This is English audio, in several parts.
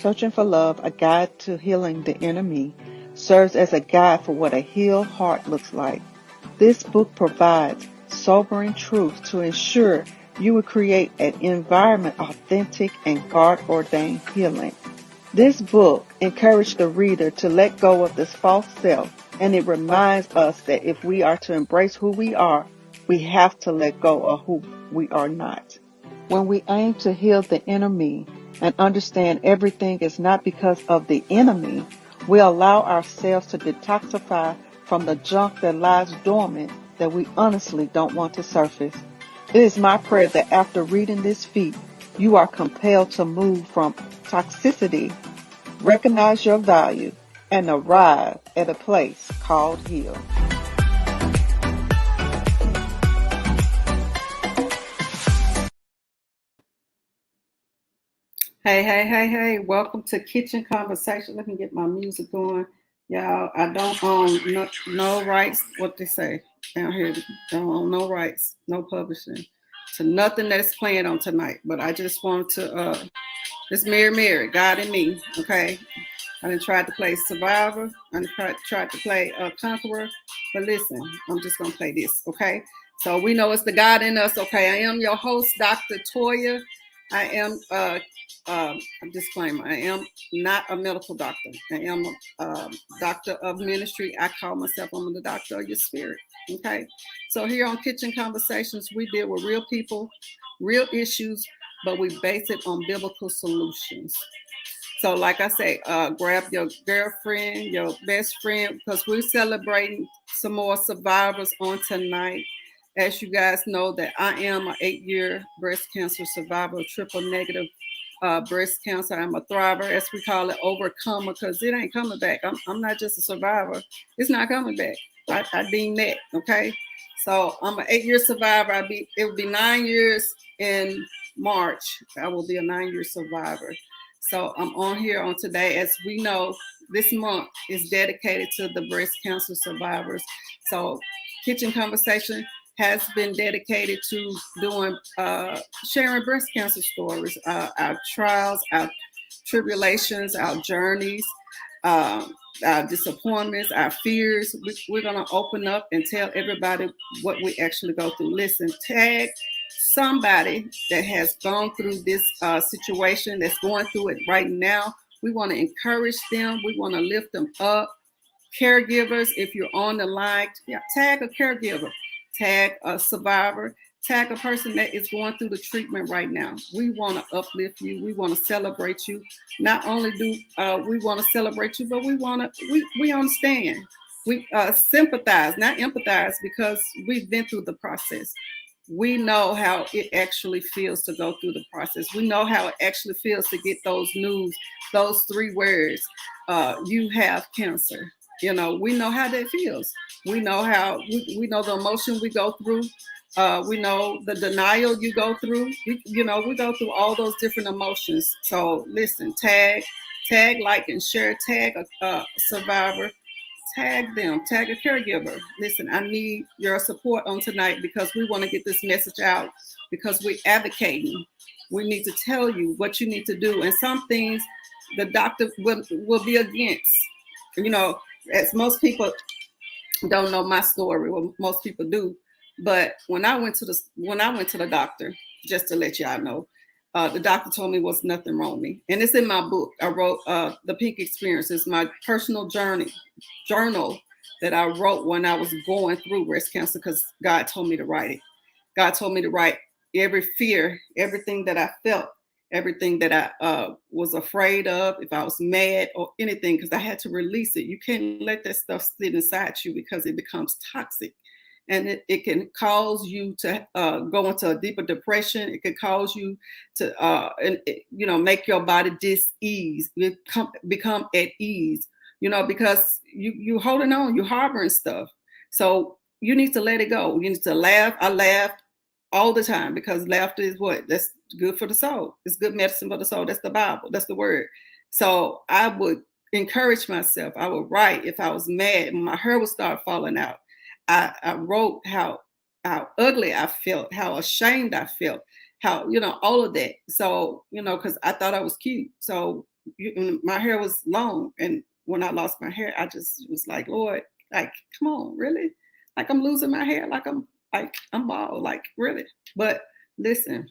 Searching for Love, A Guide to Healing the Inner Me, serves as a guide for what a healed heart looks like. This book provides sobering truth to ensure you will create an environment authentic and God-ordained healing. This book encouraged the reader to let go of this false self, and it reminds us that if we are to embrace who we are, we have to let go of who we are not. When we aim to heal the inner me and understand everything is not because of the enemy, we allow ourselves to detoxify from the junk that lies dormant that we honestly don't want to surface. It is my prayer that after reading this feat, you are compelled to move from toxicity, recognize your value, and arrive at a place called heal. Hey. Welcome to Kitchen Conversation. Let me get my music going. Y'all, I don't own no rights, what they say down here. Don't own no rights, no publishing to nothing that's playing on tonight. But I just wanted to, it's Mary, God and me, okay? I done tried to play Survivor. I done tried to play Conqueror. But listen, I'm just going to play this, okay? So we know it's the God in us, okay? I am your host, Dr. Toya. I am a disclaimer. I am not a medical doctor. I am a doctor of ministry. I call myself, I'm the doctor of your spirit. Okay. So here on Kitchen Conversations, we deal with real people, real issues, but we base it on biblical solutions. So like I say, grab your girlfriend, your best friend, because we're celebrating some more survivors on tonight. As you guys know that I am an 8-year breast cancer survivor, triple negative breast cancer. I'm a thriver, as we call it, overcomer, because it ain't coming back. I'm not just a survivor. It's not coming back. I deem that, okay? So I'm an 8-year survivor. It will be 9 years in March. I will be a 9-year survivor. So I'm on here on today. As we know, this month is dedicated to the breast cancer survivors. So Kitchen Conversation has been dedicated to doing sharing breast cancer stories, our trials, our tribulations, our journeys, our disappointments, our fears. We're going to open up and tell everybody what we actually go through. Listen, tag somebody that has gone through this situation, that's going through it right now. We want to encourage them. We want to lift them up. Caregivers, if you're on the line, tag a caregiver, tag a survivor, tag a person that is going through the treatment right now. We want to uplift you. We want to celebrate you. Not only do we want to celebrate you, but we understand. We sympathize, not empathize, because we've been through the process. We know how it actually feels to go through the process. We know how it actually feels to get those news, those 3 words, you have cancer. You know, we know how that feels. We know how, we know the emotion we go through. We know the denial you go through. You know, we go through all those different emotions. So listen, tag, like, and share, tag a survivor, tag them, tag a caregiver. Listen, I need your support on tonight because we want to get this message out, because we're advocating. We need to tell you what you need to do. And some things the doctor will be against. You know, as most people don't know my story, well, most people do. But when I went to the doctor, just to let y'all know, the doctor told me was nothing wrong with me. And it's in my book. I wrote The Pink Experience. It's my personal journal that I wrote when I was going through breast cancer, because God told me to write it. God told me to write every fear, everything that I felt, everything that I was afraid of, if I was mad or anything, because I had to release it. You can't let that stuff sit inside you because it becomes toxic. And it can cause you to go into a deeper depression. It can cause you to, make your body dis-ease, become at ease, because you holding on, you harboring stuff. So you need to let it go. You need to laugh. I laughed all the time, because laughter is what? That's good for the soul. It's good medicine for the soul. That's the Bible. That's the word. So I would encourage myself. I would write if I was mad, my hair would start falling out. I wrote how ugly I felt, how ashamed I felt, how, all of that. So, because I thought I was cute. So my hair was long, and when I lost my hair, I just was like, Lord, like, come on, really? Like I'm losing my hair, I'm bald, like really. But listen,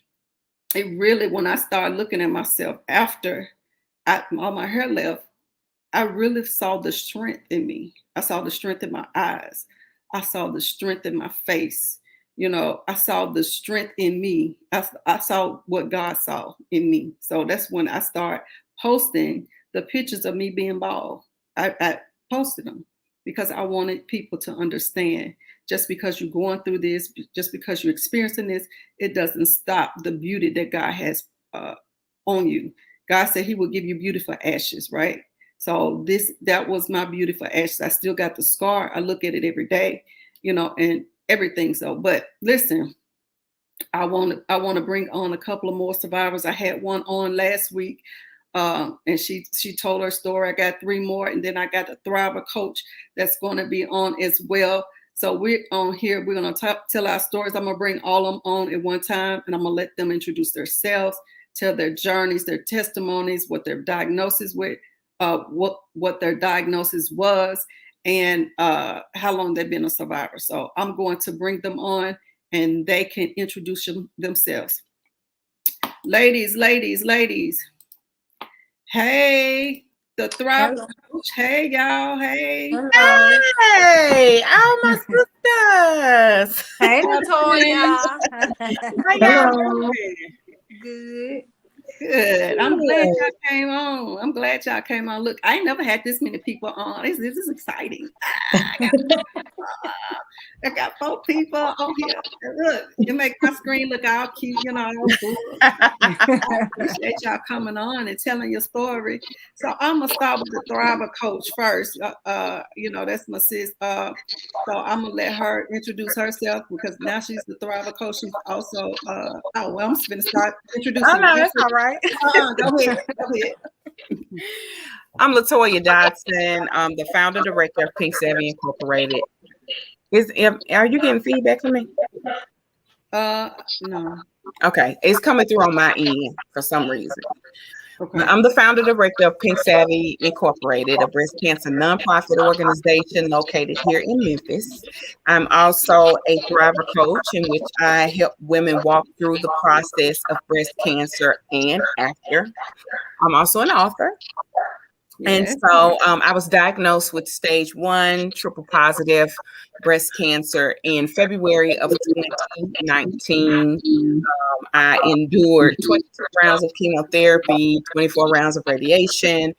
it really, when I started looking at myself after all my hair left, I really saw the strength in me. I saw the strength in my eyes. I saw the strength in my face. I saw the strength in me. I saw what God saw in me. So that's when I started posting the pictures of me being bald. I posted them because I wanted people to understand, just because you're going through this, just because you're experiencing this, it doesn't stop the beauty that God has on you. God said he will give you beautiful ashes, right? So that was my beautiful ashes. I still got the scar. I look at it every day, and everything. So, but listen, I want to bring on a couple of more survivors. I had one on last week, and she told her story. I got 3 more, and then I got the Thriver coach that's going to be on as well. So we're on here. We're going to tell our stories. I'm going to bring all of them on at one time, and I'm going to let them introduce themselves, tell their journeys, their testimonies, what their diagnosis with, what their diagnosis was, and how long they've been a survivor. So I'm going to bring them on, and they can introduce themselves. Ladies. Hey, the Thriver coach. Hey, y'all. Hey. Hey, all my sisters. Hey, Latoya. How y'all doing? Good. Good. I'm glad y'all came on. Look, I ain't never had this many people on. This is exciting. I got 4 people on here. Look, it makes my screen look all cute, I appreciate y'all coming on and telling your story. So I'm gonna start with the Thriver coach first. That's my sis. So I'm gonna let her introduce herself, because now she's the Thriver coach. She's also I'm gonna start introducing. Oh no, that's all right. Go ahead. I'm Latoya Dodson. I'm the founder director of Pink Savvy Incorporated. Are you getting feedback from me? No. Okay, it's coming through on my end for some reason. Okay. I'm the founder director of Pink Savvy Incorporated, a breast cancer nonprofit organization located here in Memphis. I'm also a Thriver coach, in which I help women walk through the process of breast cancer and after. I'm also an author. And so I was diagnosed with stage 1 triple positive breast cancer in February of 2019. I endured 22 rounds of chemotherapy, 24 rounds of radiation,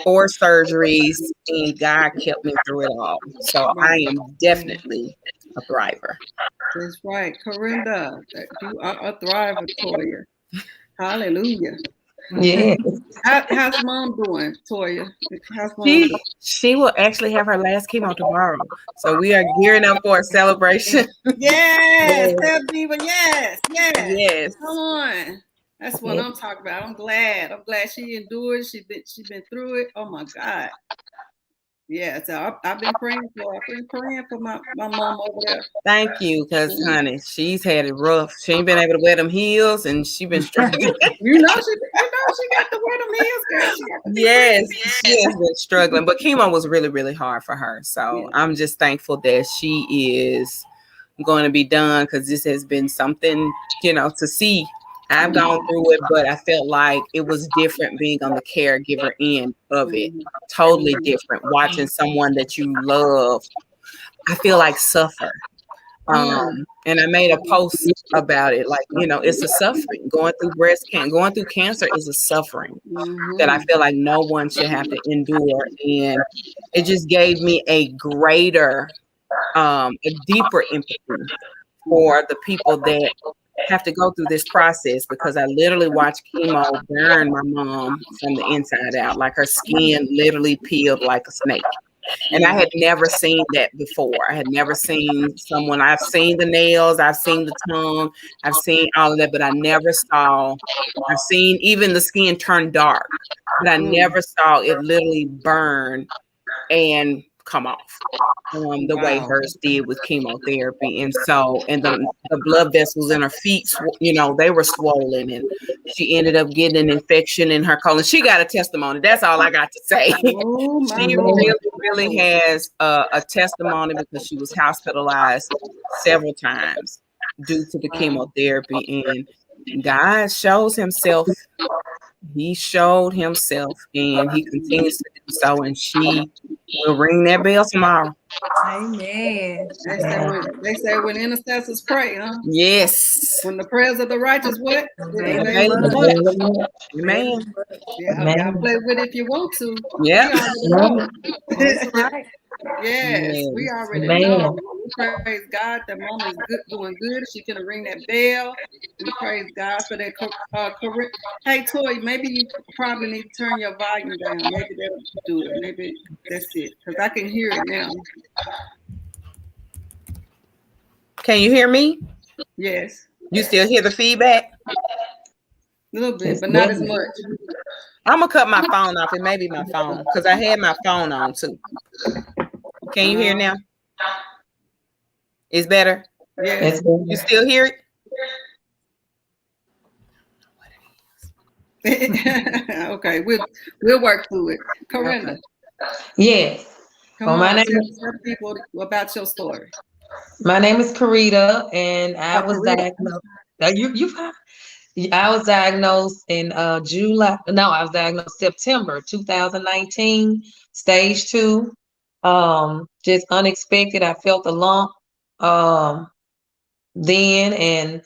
4 surgeries, and God kept me through it all. So I am definitely a thriver. That's right. Corinda, you are a thriver, Toya. Hallelujah. Yeah. How's mom doing, Toya? How's mom doing? She will actually have her last chemo tomorrow. So we are gearing up for a celebration. Yes, Diva, yes. Yes. Come on. That's what I'm talking about. I'm glad she endured. She been through it. Oh my God. Yeah, so I've been praying for my mom over there. Thank you, because honey, she's had it rough. She ain't been able to wear them heels, and she been struggling. she got to wear them heels, girl. Yes, she has been struggling, but chemo was really, really hard for her. So I'm just thankful that she is going to be done, because this has been something, to see. I've gone through it, but I felt like it was different being on the caregiver end of it. Totally different. Watching someone that you love, I feel like, suffer. And I made a post about it. Like, it's a suffering. Going through cancer is a suffering that I feel like no one should have to endure. And it just gave me a greater, a deeper empathy for the people that have to go through this process, because I literally watched chemo burn my mom from the inside out. Like, her skin literally peeled like a snake. And I had never seen that before. I had never seen someone. I've seen the nails, I've seen the tongue, I've seen all of that, but I've seen even the skin turn dark, but I never saw it literally burn and come off the way Wow. hers did with chemotherapy. And so, and the blood vessels in her feet, they were swollen, and she ended up getting an infection in her colon. She got a testimony. That's all I got to say. Oh, my She Lord. really has a testimony because she was hospitalized several times due to the chemotherapy. And God shows himself. He showed himself, and he continues to do so. And she will ring that bell tomorrow. Amen. They say when intercessors pray, huh? Yes. When the prayers of the righteous, what? Avail much. Amen. Yeah, y'all play with it if you want to. Yeah. We already know. That's right. Yes, we already Amen. know. We praise God that mama is good, doing good. She can ring that bell. We praise God for that. Hey, Toy, maybe you probably need to turn your volume down. Maybe that'll do it. Maybe that's it, because I can hear it now. Can you hear me? Yes, You still hear the feedback? a little bit, but not as much. I'm gonna cut my phone off. It may be my phone because I had my phone on too. Can you hear now? It's better. Yes. You still hear it? Okay, we'll work through it. Corinna. Okay. Yes. Come Well, on, tell people about your story. my name is Karita, and I was Karita. diagnosed. I was diagnosed in July. No, I was diagnosed September 2019, stage 2. Just unexpected. I felt a lump then, and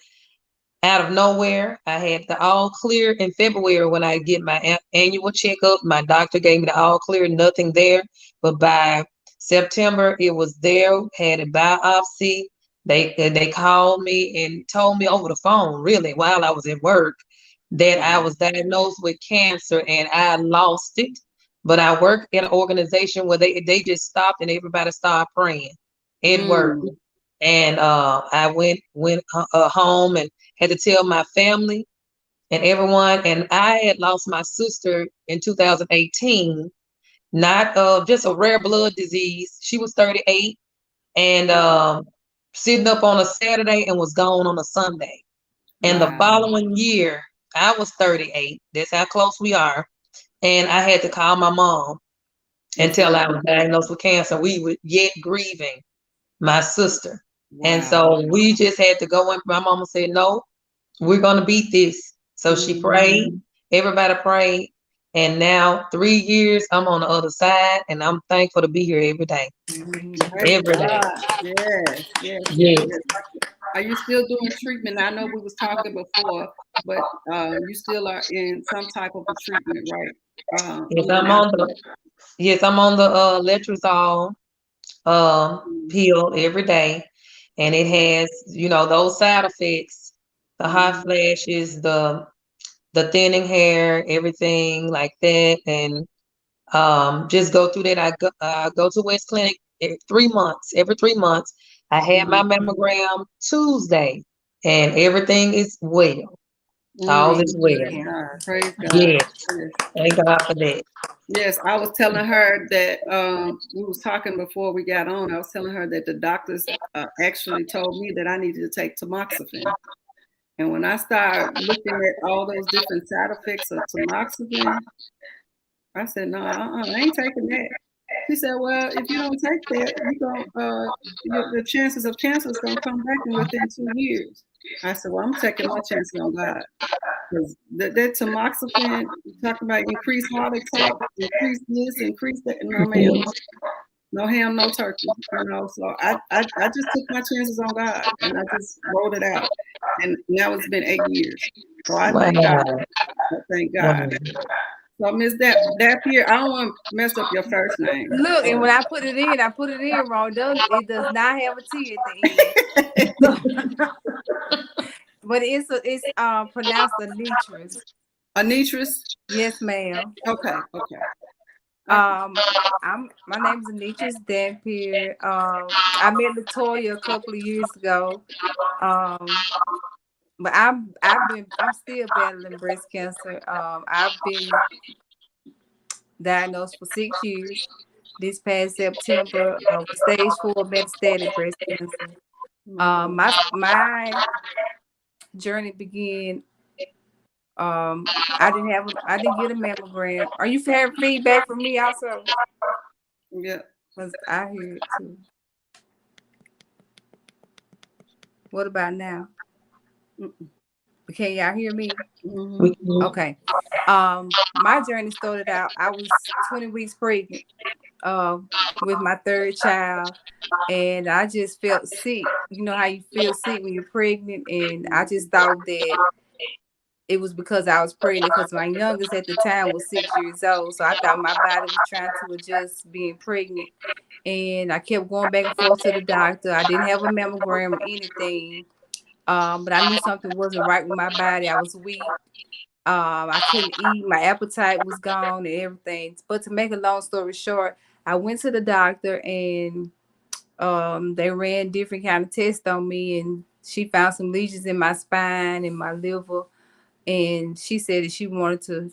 out of nowhere, I had the all clear in February when I get my annual checkup. My doctor gave me the all clear, nothing there. But by September, it was there. Had a biopsy. They called me and told me over the phone, really, while I was at work, that I was diagnosed with cancer and I lost it. But I work in an organization where they just stopped and everybody started praying at work. And I went home and had to tell my family and everyone. And I had lost my sister in 2018, not just a rare blood disease. She was 38 and sitting up on a Saturday and was gone on a Sunday. And the following year, I was 38. That's how close we are. And I had to call my mom and tell her I was diagnosed with cancer. We were yet grieving my sister. And so we just had to go in. My mama said, no, we're going to beat this. So she prayed, everybody prayed. And now 3 years, I'm on the other side and I'm thankful to be here every day. Every day. Yes. Are you still doing treatment? I know we was talking before, but you still are in some type of a treatment, right? Yes, I'm on the letrozole pill every day. And it has, those side effects, the hot flashes, the thinning hair, everything like that. And just go through that. I go to West Clinic every 3 months. I had my mammogram Tuesday and everything is well. All is well. Praise God. Yes. Thank God for that. Yes, I was telling her that we was talking before we got on. I was telling her that the doctors actually told me that I needed to take tamoxifen. And when I started looking at all those different side effects of tamoxifen, I said, no, I ain't taking that. She said, well, if you don't take that, the chances of cancer is going to come back within 2 years. I said, well, I'm taking my chances on God. Because that tamoxifen, you talk about increased heart attack, increased this, increased that, and no ham, no turkey. So I just took my chances on God and I just rolled it out. And now it's been 8 years. So I thank God. I thank God. So Miss Dapier, I don't want to mess up your first name. Look, and when I put it in wrong. It does not have a T at the end. But it's pronounced Anitris. Anitris? Yes, ma'am. Okay. My name is Anitris Dapier. I met Latoya a couple of years ago. But I'm still battling breast cancer. I've been diagnosed for 6 years. this past September of stage 4 metastatic breast cancer. My journey began. I didn't get a mammogram. Are you hearing feedback from me also? Yeah. Because I hear it too. What about now? Can y'all hear me? Mm-hmm. Okay. My journey started out, I was 20 weeks pregnant with my third child, and I just felt sick. You know how you feel sick when you're pregnant, and I just thought that it was because I was pregnant, because my youngest at the time was 6 years old. So I thought my body was trying to adjust being pregnant. And I kept going back and forth to the doctor. I didn't have a mammogram or anything. But I knew something wasn't right with my body. I was weak. I couldn't eat. My appetite was gone and everything. But to make a long story short, I went to the doctor, and they ran different kind of tests on me, and she found some lesions in my spine and my liver. And she said that she wanted to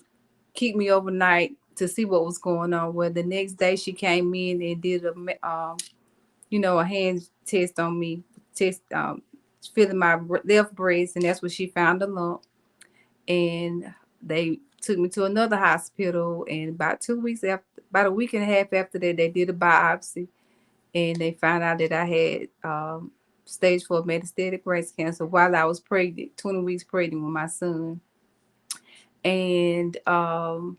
keep me overnight to see what was going on. Well, the next day she came in and did a hand test on me, feeling my left breast, and that's where she found a lump. And they took me to another hospital, and about a week and a half after that, they did a biopsy, and they found out that I had stage 4 metastatic breast cancer while I was pregnant, 20 weeks pregnant with my son. And the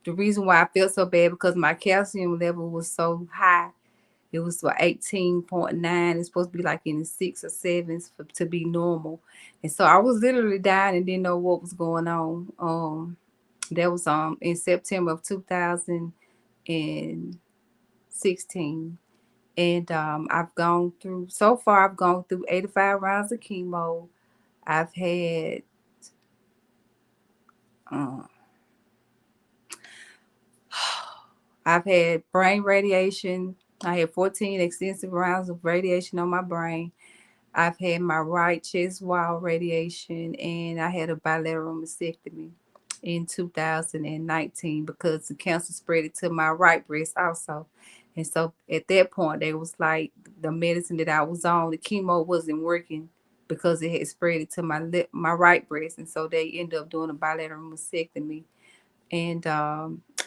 reason why I felt so bad, because my calcium level was so high. It was 18.9. It's supposed to be like in the 6 or 7s to be normal. And so I was literally dying and didn't know what was going on. That was in September of 2016. And I've gone through 85 rounds of chemo. I've had brain radiation. I had 14 extensive rounds of radiation on my brain. I've had my right chest wall radiation, and I had a bilateral mastectomy in 2019 because the cancer spread it to my right breast also. And so at that point, they was like, the medicine that I was on, the chemo wasn't working because it had spread it to my right breast. And so they ended up doing a bilateral mastectomy. And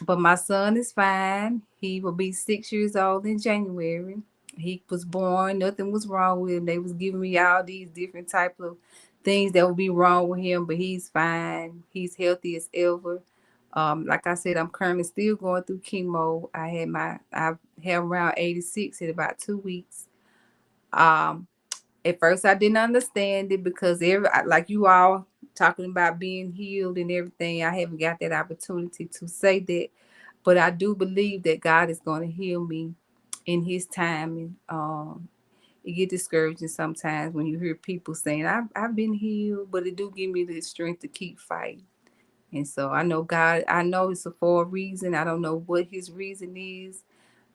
but my son is fine. He will be 6 years old in January. He was born, nothing was wrong with him. They was giving me all these different type of things that would be wrong with him, but he's fine. He's healthy as ever. Like I said, I'm currently still going through chemo. I have around 86 in about 2 weeks. At first I didn't understand it because like you all talking about being healed and everything, I haven't got that opportunity to say that, but I do believe that God is going to heal me in his time. And it get discouraging sometimes when you hear people saying I've been healed, but it do give me the strength to keep fighting. And so I know it's for a reason. I don't know what his reason is.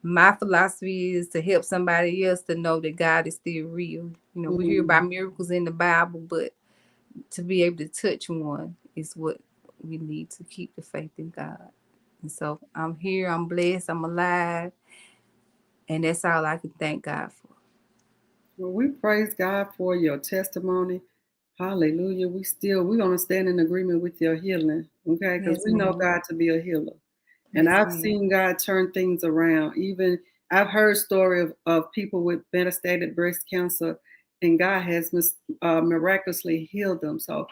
My philosophy is to help somebody else to know that God is still real. We hear about miracles in the Bible, but to be able to touch one is what we need to keep the faith in God. And so I'm here, I'm blessed, I'm alive, and that's all I can thank God for. Well, we praise God for your testimony. Hallelujah. We're going to stand in agreement with your healing, okay? Because we know God to be a healer. And I've seen God turn things around. Even I've heard story of people with metastatic breast cancer, and God has miraculously healed them. So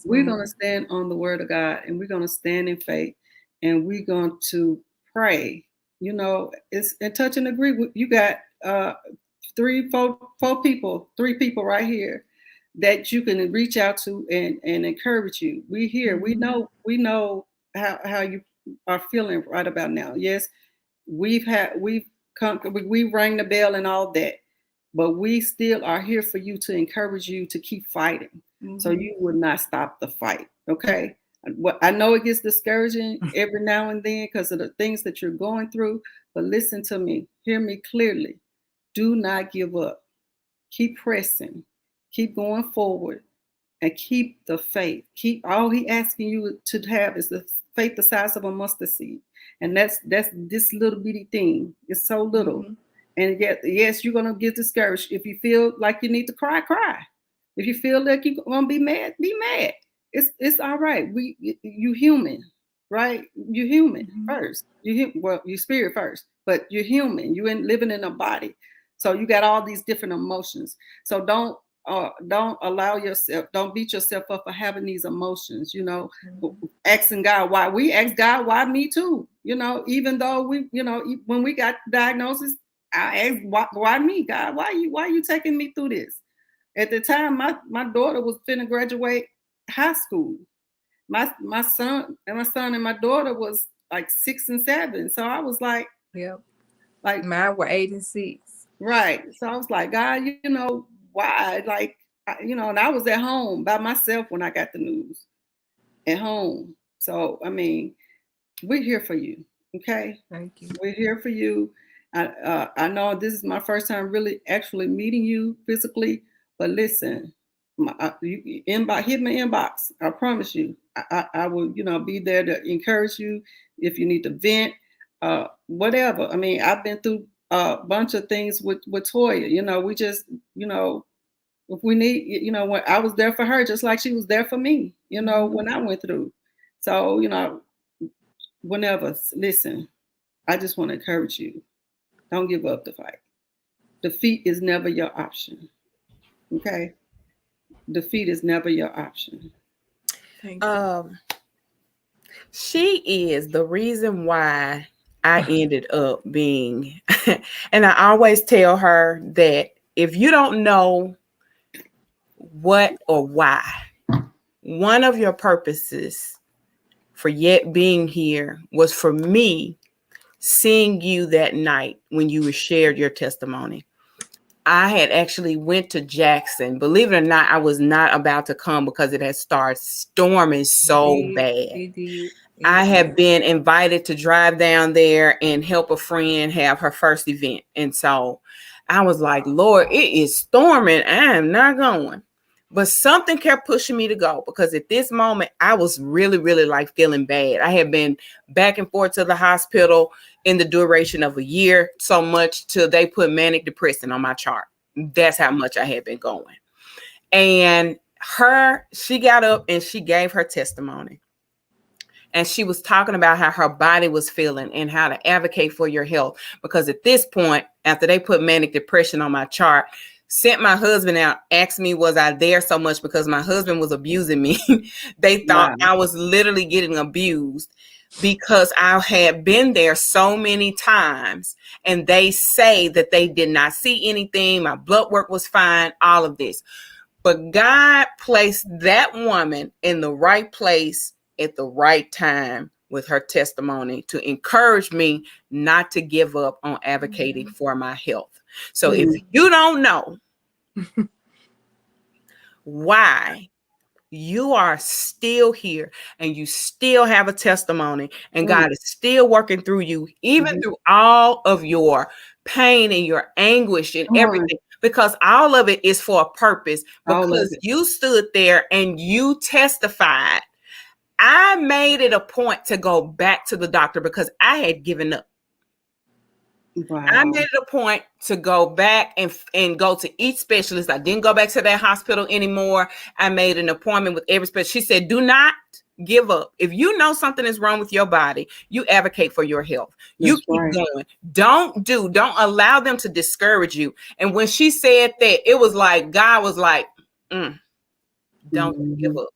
we're going to stand on the word of God, and we're going to stand in faith, and we're going to pray. It's and touch and agree. You got 3 people right here that you can reach out to and encourage you. We here. We know how you are feeling right about now. Yes, we've conquered, we rang the bell and all that, but we still are here for you, to encourage you to keep fighting, so you would not stop the fight. Okay. I know it gets discouraging every now and then because of the things that you're going through, but listen to me, hear me clearly. Do not give up. Keep pressing, keep going forward, and keep the faith. All he asking you to have is the faith the size of a mustard seed. And that's this little bitty thing. It's so little. Mhm. And yet, yes, you're gonna get discouraged. If you feel like you need to cry, cry. If you feel like you're gonna be mad, be mad. It's all right. You human, right? You're human first. You spirit first, but you're human. You ain't living in a body, so you got all these different emotions. So don't allow yourself. Don't beat yourself up for having these emotions. You know, asking God why. We ask God why me too. You know, even though when we got diagnosis, I asked why me, God? Why you taking me through this? At the time, my daughter was finna graduate high school. My son and my daughter was like 6 and 7. So I was like, Yep. like Mine were 8 and 6. right. So I was like, God, why? Like, and I was at home by myself when I got the news at home. So I mean, we're here for you. Okay, Thank you. we're here for you. I know this is my first time really actually meeting you physically, but listen, you hit my inbox. I promise you, I will, be there to encourage you if you need to vent, whatever. I mean, I've been through a bunch of things with Toya. We just, if we need, when I was there for her, just like she was there for me, when I went through. So, whenever, listen, I just want to encourage you. Don't give up the fight. Defeat is never your option. Okay? Defeat is never your option. Thank you. She is the reason why I ended up being, and I always tell her that if you don't know what or why, one of your purposes for yet being here was for me seeing you that night when you shared your testimony. I had actually went to Jackson. Believe it or not, I was not about to come because it had started storming so bad. It did. I had been invited to drive down there and help a friend have her first event. And so I was like, Lord, it is storming. I am not going. But something kept pushing me to go because at this moment, I was really, really like feeling bad. I had been back and forth to the hospital in the duration of a year, so much till they put manic depression on my chart. That's how much I had been going. And she got up and she gave her testimony. And she was talking about how her body was feeling and how to advocate for your health. Because at this point, after they put manic depression on my chart, sent my husband out, asked me, was I there so much because my husband was abusing me. They thought I was literally getting abused because I had been there so many times. And they say that they did not see anything. My blood work was fine, all of this. But God placed that woman in the right place at the right time with her testimony to encourage me not to give up on advocating for my health. So if you don't know why you are still here and you still have a testimony and God is still working through you, even through all of your pain and your anguish and everything, because all of it is for a purpose, because you stood there and you testified. I made it a point to go back to the doctor because I had given up. Wow. I made it a point to go back and go to each specialist. I didn't go back to that hospital anymore. I made an appointment with every specialist. She said, do not give up. If you know something is wrong with your body, you advocate for your health. You keep going. Don't allow them to discourage you. And when she said that, it was like, God was like, don't give up.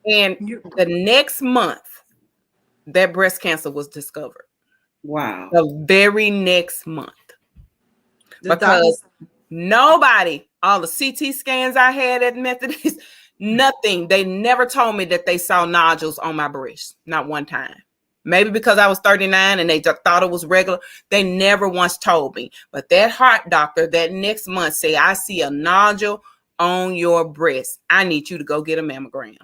And the next month, that breast cancer was discovered. Wow. The very next month. Because nobody, all the CT scans I had at Methodist, nothing. They never told me that they saw nodules on my breast. Not one time. Maybe because I was 39 and they just thought it was regular. They never once told me. But that heart doctor that next month said, I see a nodule on your breast. I need you to go get a mammogram.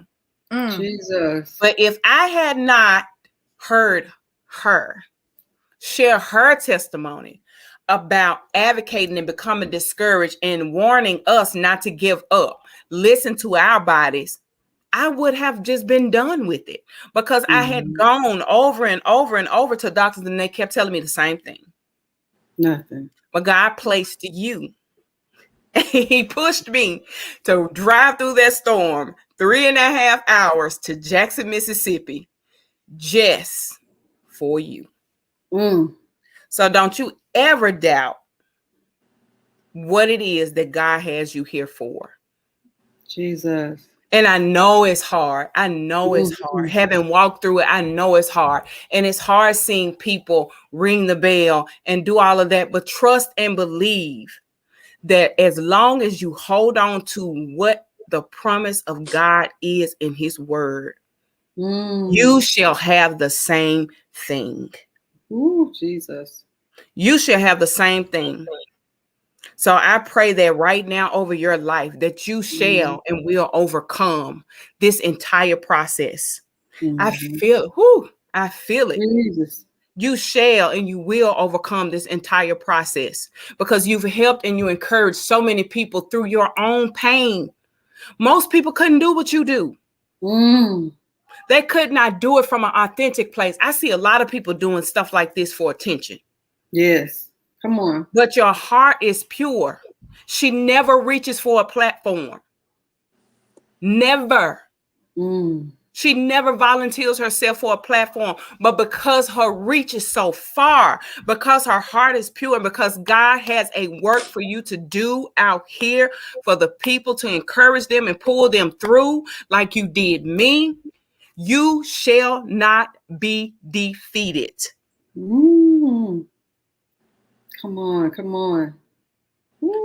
Jesus. But if I had not heard her share her testimony about advocating and becoming discouraged and warning us not to give up, listen to our bodies, I would have just been done with it because I had gone over and over and over to doctors and they kept telling me the same thing. Nothing. But God placed you. He pushed me to drive through that storm 3.5 hours to Jackson, Mississippi, just for you. So don't you ever doubt what it is that God has you here for. Jesus. And I know it's hard. I know it's hard. Having walked through it, I know it's hard. And it's hard seeing people ring the bell and do all of that. But trust and believe that as long as you hold on to what the promise of God is in his word, you shall have the same thing. Ooh, Jesus. You shall have the same thing. So I pray that right now over your life that you shall and will overcome this entire process. I feel it. Jesus. You shall and you will overcome this entire process because you've helped and you encouraged so many people through your own pain. Most people couldn't do what you do. They could not do it from an authentic place. I see a lot of people doing stuff like this for attention. Yes. Come on. But your heart is pure. She never reaches for a platform. Never. She never volunteers herself for a platform. But because her reach is so far, because her heart is pure, and because God has a work for you to do out here for the people to encourage them and pull them through like you did me, you shall not be defeated. Come on, come on.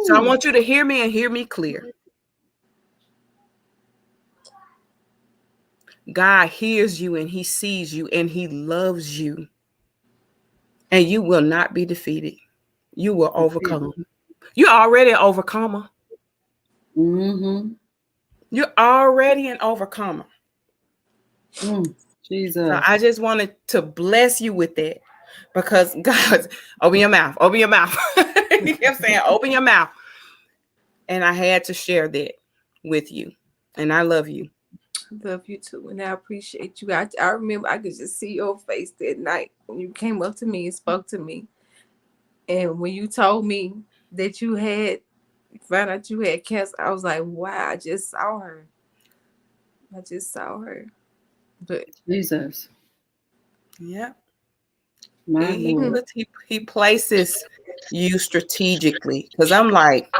So I want you to hear me and hear me clear. God hears you and he sees you and he loves you. And you will not be defeated. You will overcome. You're already an overcomer. You're already an overcomer. Jesus. So I just wanted to bless you with that. Because God, open your mouth, open your mouth. He kept saying, open your mouth. And I had to share that with you. And I love you. I love you too. And I appreciate you. I remember I could just see your face that night when you came up to me and spoke to me. And when you told me that you found out you had cancer, I was like, wow, I just saw her. But Jesus. Yeah. He places you strategically because I'm like,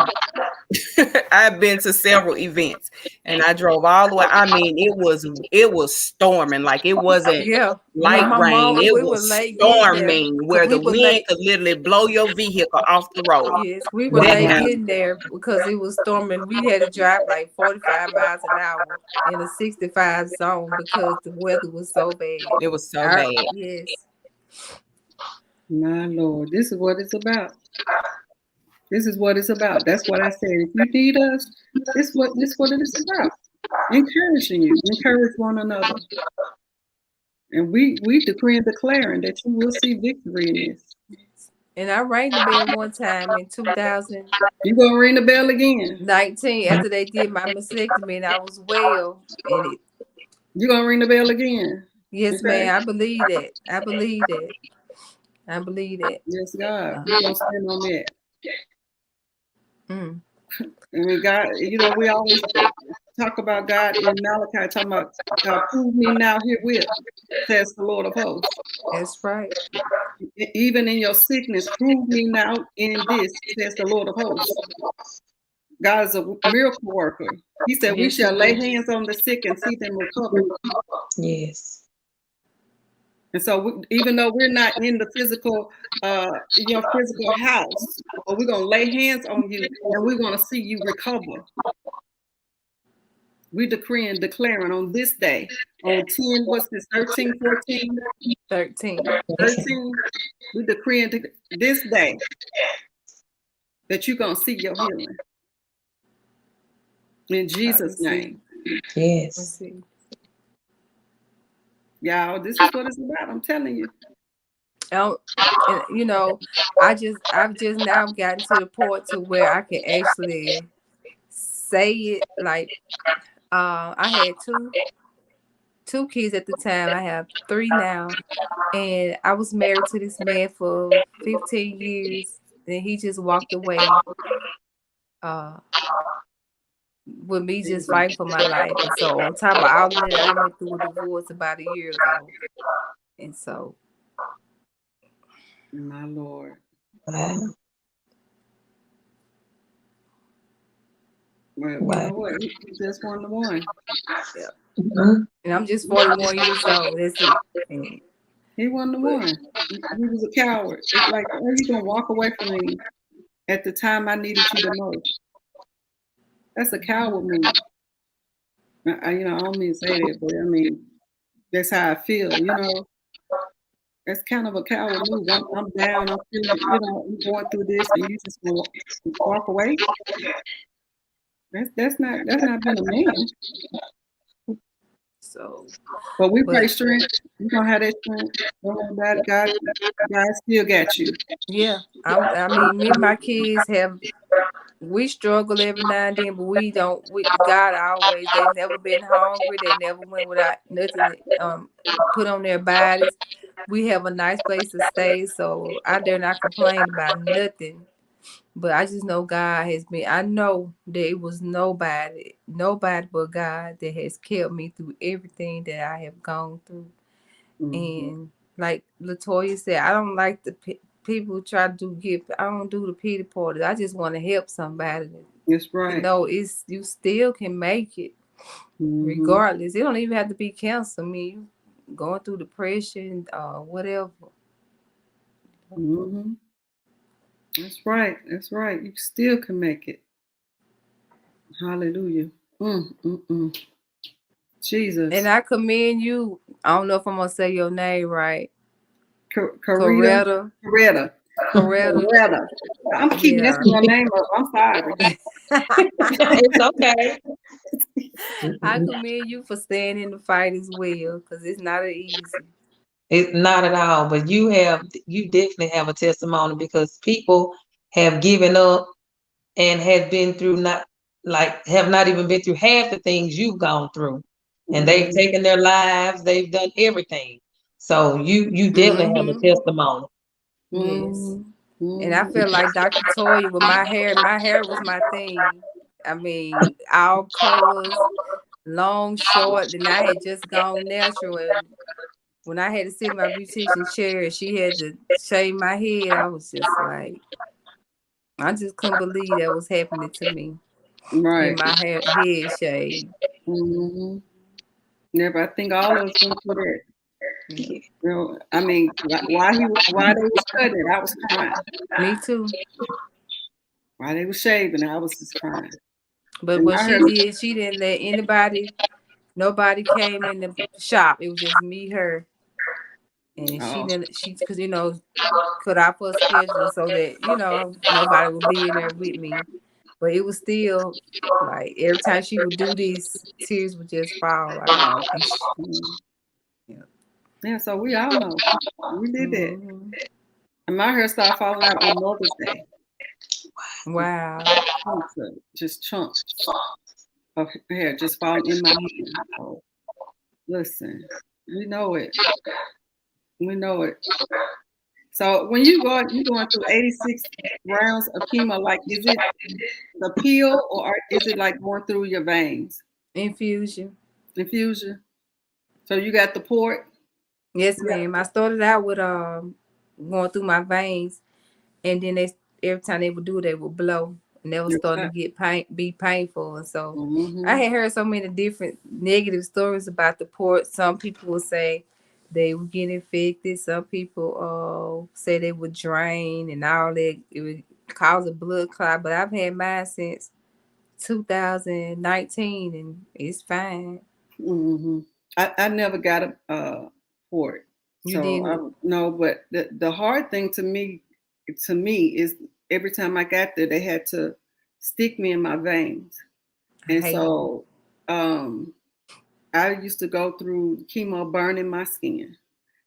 I've been to several events and I drove all the way. I mean, it was storming, like it wasn't light rain. It was storming where the wind could literally blow your vehicle off the road. Yes, we were late getting there because it was storming. We had to drive like 45 miles an hour in a 65 zone because the weather was so bad. It was so bad. Yes. My Lord, this is what it's about. This is what it's about. That's what I said. If you need us, this is what it is about. Encouraging you, encourage one another. And we decree and declaring that you will see victory in this. And I rang the bell one time in 2000. You gonna ring the bell again? 19 after they did my mastectomy and I was well in it. You gonna ring the bell again? Yes, ma'am. I believe that. I believe that. Yes, God. We're gonna stand on that. I mean, God, we always talk about God in Malachi, talking about prove me now herewith, says the Lord of hosts. That's right. Even in your sickness, prove me now in this, says the Lord of hosts. God is a miracle worker. He said, we shall lay hands on the sick and see them recover. Yes. And so even though we're not in the physical, physical house, but we're going to lay hands on you and we're going to see you recover. We decree and declaring on this day, on 10, what's this, 13, 14? 13. We decree and this day that you're going to see your healing. In Jesus' name. Yes. Y'all, this is what it's about. I'm telling you. I've just now gotten to the point to where I can actually say it. Like I had two kids at the time. I have 3 now, and I was married to this man for 15 years, and he just walked away. With me just fighting for my life. And so on top of all of that, I went through a divorce about a year ago. And so My Lord. Wow. Well, you know what? You just won the one. yeah. Mhm. And I'm just 41 years old. That's it. And He won the one. He was a coward. It's like, are you gonna walk away from me at the time I needed you the most? That's a coward move. I don't mean to say that, but I mean that's how I feel. That's kind of a coward move. I'm down. I'm feeling. I'm going through this, and you just gonna walk away. That's not being a man. so, But we pray but strength. You gonna have that strength. Don't worry about it. God still got you. yeah, I mean, me and my kids we struggle every now and then, but we don't. God always. They've never been hungry. They never went without nothing put on their bodies. We have a nice place to stay, so I dare not complain about nothing. But I just know God has been. I know that it was nobody but God that has kept me through everything that I have gone through. Mm-hmm. And like Latoya said, I don't like the people who try to I don't do the pity party. I just want to help somebody. That's right. It's you still can make it, regardless. It don't even have to be cancer. I mean, you going through depression, whatever. Mm-hmm. That's right. That's right. You still can make it. Hallelujah. Jesus. And I commend you. I don't know if I'm gonna say your name right. Coretta. I'm keeping messing your name up. I'm sorry. It's okay. I commend you for staying in the fight as well, because it's not easy. It's not at all, but you definitely have a testimony, because people have given up and have been through have not even been through half the things you've gone through. And they've taken their lives, they've done everything. So you definitely have a testimony. Yes. And I feel like Dr. Toya with my hair was my thing. I mean, all colors, long, short, and I had just gone natural. And when I had to sit in my beautician chair and she had to shave my head, I was just like, I just couldn't believe that was happening to me. Right. In my head shaved. Never. I think all of us went through that. I mean, while they was cutting it, I was crying. Me too. While they was shaving, I was just crying. But what she didn't let nobody came in the shop. It was just me, her. And she because cut off her schedule so that, nobody would be in there with me. But it was still like every time she would do this, tears would just fall. Yeah, so we all know. We did that. And my hair started falling out on Mother's Day. Wow. Just chunks of hair just falling in my hand. So, listen, we know it. We know it. So when you're going through 86 rounds of chemo, like, is it the peel or is it like going through your veins? Infusion. So you got the port? Yes, ma'am. I started out with going through my veins, and then every time they would do it, they would blow, and they was starting to be painful. And so I had heard so many different negative stories about the port. Some people would say they would get infected. Some people say they would drain and all that. It would cause a blood clot. But I've had mine since 2019, and it's fine. I never got a port. You didn't? No, but the hard thing to me is every time I got there, they had to stick me in my veins. And so I used to go through chemo burning my skin.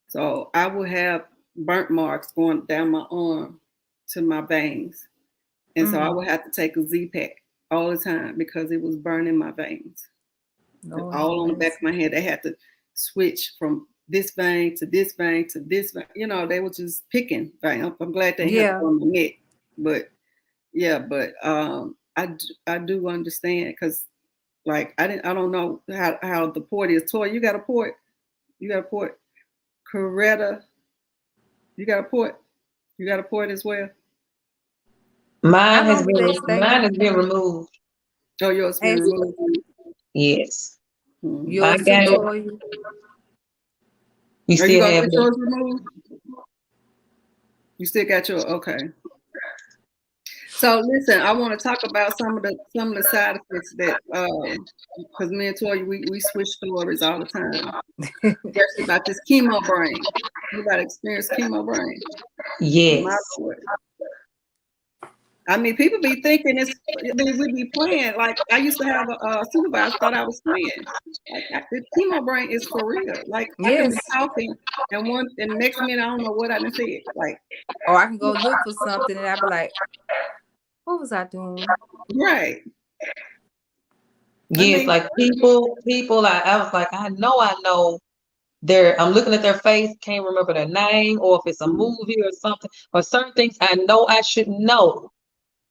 So I would have burnt marks going down my arm to my veins. And so I would have to take a Z-Pack all the time because it was burning my veins. Lord all on the have back of my head. They had to switch from this vein to this vein to this vein. You know, they were just picking vein. I'm glad they had it on the neck, but yeah, but I do understand because like I don't know how the port is. Toy, you got a port? You got a port? Coretta, you got a port? You got a port as well? Mine has been removed. Oh, yours been removed. Yes. Yours I got Toy. You still have yours removed? You still got your okay. So listen, I want to talk about some of the side effects that because me and Toya we switch stories all the time. Especially about this chemo brain. Anybody experienced chemo brain? Yes. I mean, people be thinking we be playing. Like I used to have a supervisor thought I was playing. Like the chemo brain is for real. Like I can be talking and next minute I don't know what I done said. Like, or I can go look for something and I be like, what was I doing? Right. Yes, like people. I was like, I know. I'm looking at their face, can't remember their name, or if it's a movie or something, or certain things I know I should know.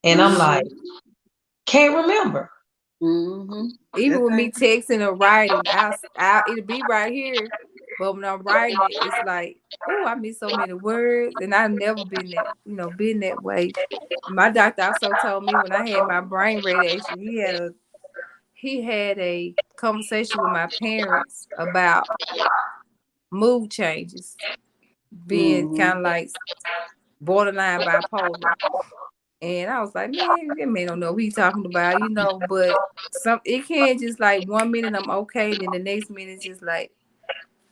And I'm like, can't remember. Mm-hmm. Even with me texting or writing, it'll be right here. But when I'm writing it, it's like, oh, I miss so many words. And I've never been that way. My doctor also told me when I had my brain radiation, he had a conversation with my parents about mood changes, being kind of like borderline bipolar. And I was like, man, that man don't know what he's talking about, but it can't just like 1 minute I'm okay, then the next minute it's just like,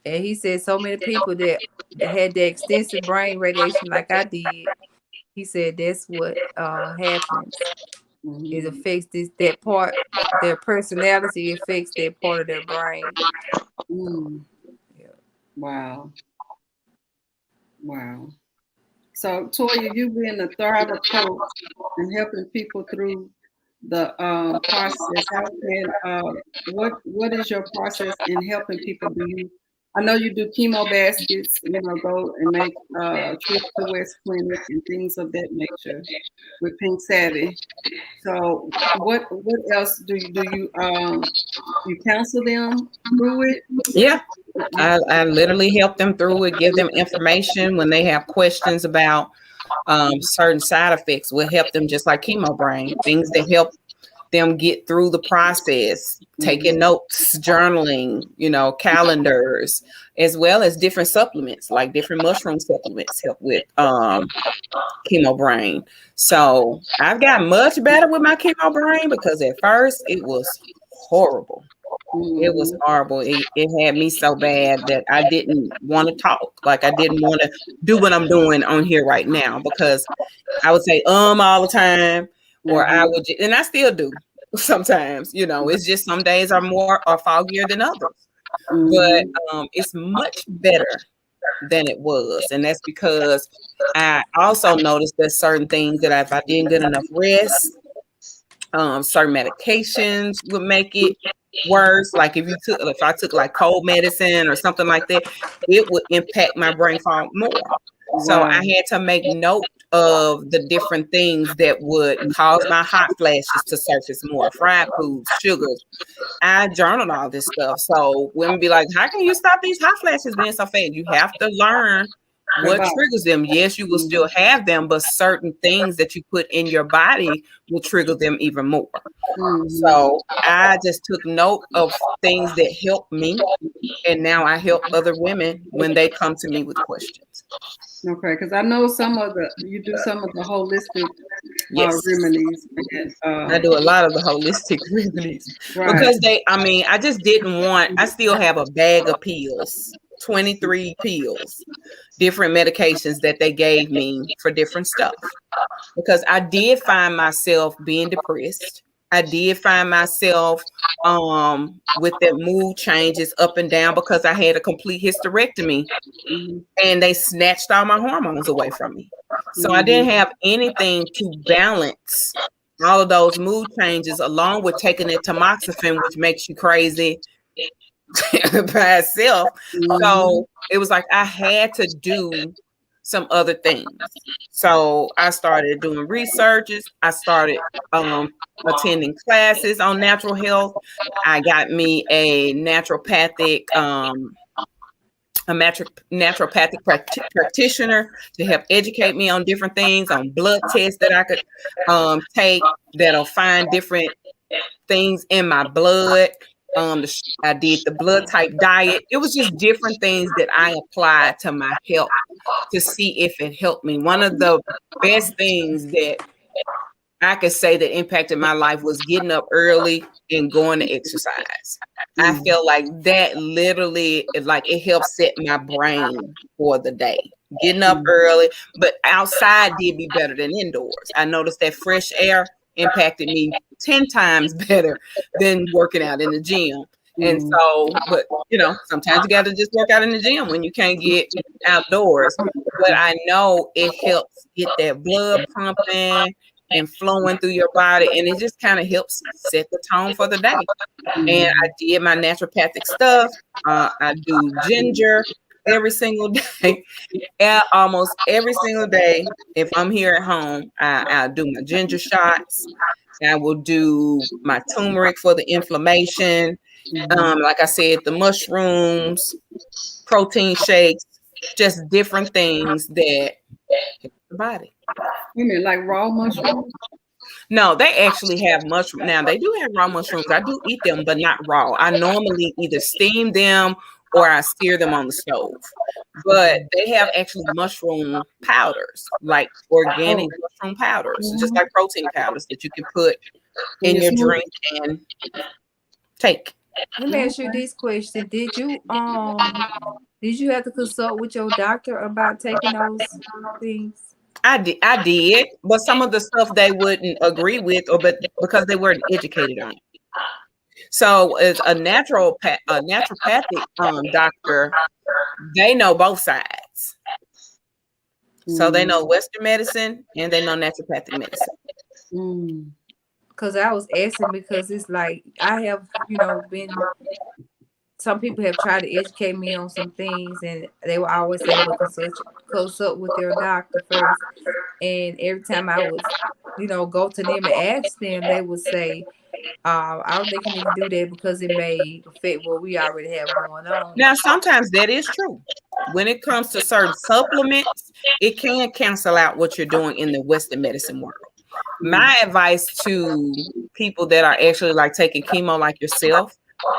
and he said so many people that had the extensive brain radiation like I did, he said that's what happens. It affects that part, their personality affects that part of their brain. Yeah. Wow. So, Toya, you being a Thriver coach and helping people through the process, what is your process in helping people? I know you do chemo baskets, go and make trips to West Clinic and things of that nature with Pink Savvy. So, what else do you counsel them through it? Yeah. I literally help them through it, give them information when they have questions about certain side effects. We'll help them just like chemo brain, things that help them get through the process, taking notes, journaling, calendars, as well as different supplements, like different mushroom supplements help with chemo brain. So I've gotten much better with my chemo brain because at first it was horrible. It was horrible. It had me so bad that I didn't want to talk. Like I didn't want to do what I'm doing on here right now because I would say all the time, or I would, and I still do sometimes. It's just some days are more or foggier than others. But it's much better than it was, and that's because I also noticed that certain things that if I didn't get enough rest, certain medications would make it worse. Like if I took like cold medicine or something like that, it would impact my brain fog more. So I had to make note of the different things that would cause my hot flashes to surface more, fried foods, sugars. I journaled all this stuff. So women be like, how can you stop these hot flashes being so fast? You have to learn what triggers them. Yes, you will still have them, but certain things that you put in your body will trigger them even more. So I just took note of things that helped me, and now I help other women when they come to me with questions. Okay, because I know you do some of the holistic remedies. And, I do a lot of the holistic remedies because I just didn't want. I still have a bag of pills. 23 pills, different medications that they gave me for different stuff, because I did find myself being depressed. I did find myself with the mood changes up and down because I had a complete hysterectomy and they snatched all my hormones away from me. So I didn't have anything to balance all of those mood changes, along with taking the tamoxifen, which makes you crazy by itself. So it was like I had to do some other things. So I started doing researches. I started attending classes on natural health. I got me a naturopathic practitioner to help educate me on different things, on blood tests that I could take that'll find different things in my blood. I did the blood type diet. It was just different things that I applied to my health to see if it helped me. One of the best things that I could say that impacted my life was getting up early and going to exercise. I felt like that literally, like, it helped set my brain for the day. Getting up early, but outside did be better than indoors. I noticed that fresh air impacted me 10 times better than working out in the gym. And so, but sometimes you got to just work out in the gym when you can't get outdoors. But I know it helps get that blood pumping and flowing through your body, and it just kind of helps set the tone for the day. And I did my naturopathic stuff. I do ginger every single day. Almost every single day. If I'm here at home, I'll do my ginger shots. I will do my turmeric for the inflammation. Like I said, the mushrooms, protein shakes, just different things that help the body. You mean like raw mushrooms? No, they actually have mushroom. Now they do have raw mushrooms. I do eat them, but not raw. I normally either steam them or I sear them on the stove. But they have actually mushroom powders, like organic mushroom powders, just like protein powders that you can put in your drink and take. Let me ask you this question: Did you have to consult with your doctor about taking those things? I did, but some of the stuff they wouldn't agree with, because they weren't educated on it. So as a naturopathic doctor, they know both sides. So they know Western medicine and they know naturopathic medicine. Because I was asking because it's like I have, been. Some people have tried to educate me on some things, and they will always say, "Well, consult with their doctor first." And every time I would, go to them and ask them, they would say, "I don't think you need to do that because it may affect what we already have going on." Now, sometimes that is true. When it comes to certain supplements, it can cancel out what you're doing in the Western medicine world. My advice to people that are actually like taking chemo like yourself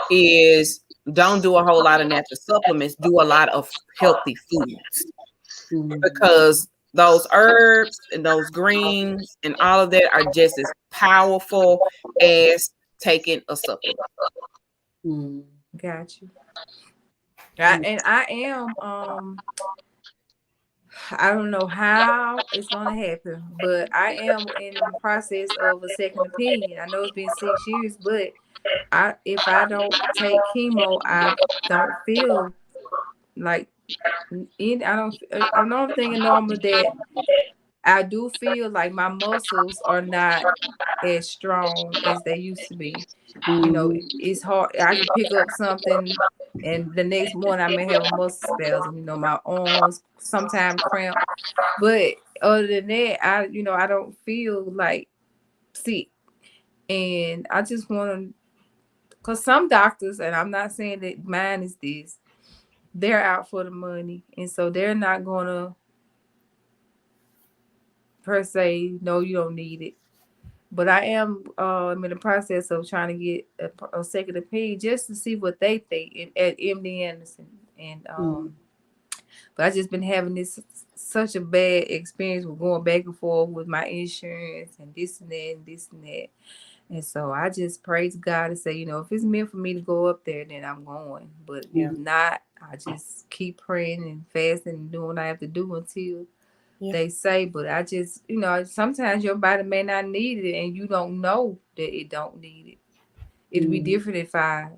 is don't do a whole lot of natural supplements. Do a lot of healthy foods because those herbs and those greens and all of that are just as powerful as taking a supplement. Got you. And I am I don't know how it's gonna happen, but I am in the process of a second opinion. I know it's been 6 years, but if I don't take chemo, I don't feel like I'm thinking normal that I do feel like my muscles are not as strong as they used to be. It's hard. I can pick up something and the next morning I may have a muscle spasm, my arms sometimes cramp. But other than that, I don't feel like sick. And I just want to, because some doctors, and I'm not saying that mine is this, they're out for the money. And so they're not going to per se, no, you don't need it. But I am I'm in the process of trying to get a second opinion just to see what they think at MD Anderson. And but I just been having such a bad experience with going back and forth with my insurance and this and that and this and that. And so I just praise God and say, if it's meant for me to go up there, then I'm going. But if not, I just keep praying and fasting and doing what I have to do until they say. But I just, sometimes your body may not need it and you don't know that it don't need it. It'd be different if I,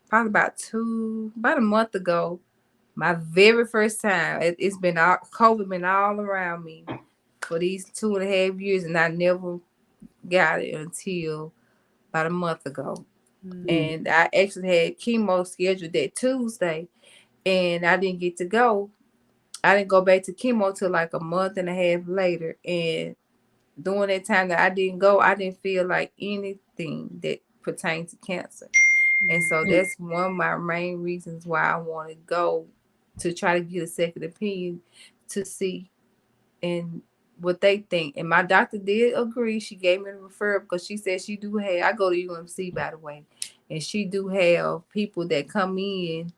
probably about a month ago, my very first time, COVID been all around me. for these 2.5 years, and I never got it until about a month ago. And I actually had chemo scheduled that Tuesday, and I didn't get to go. I didn't go back to chemo till like a month and a half later. And during that time that I didn't go, I didn't feel like anything that pertained to cancer. And so that's one of my main reasons why I want to go, to try to get a second opinion to see and what they think. And my doctor did agree. She gave me a referral because she said she do have, I go to UMC, by the way, and she do have people that come in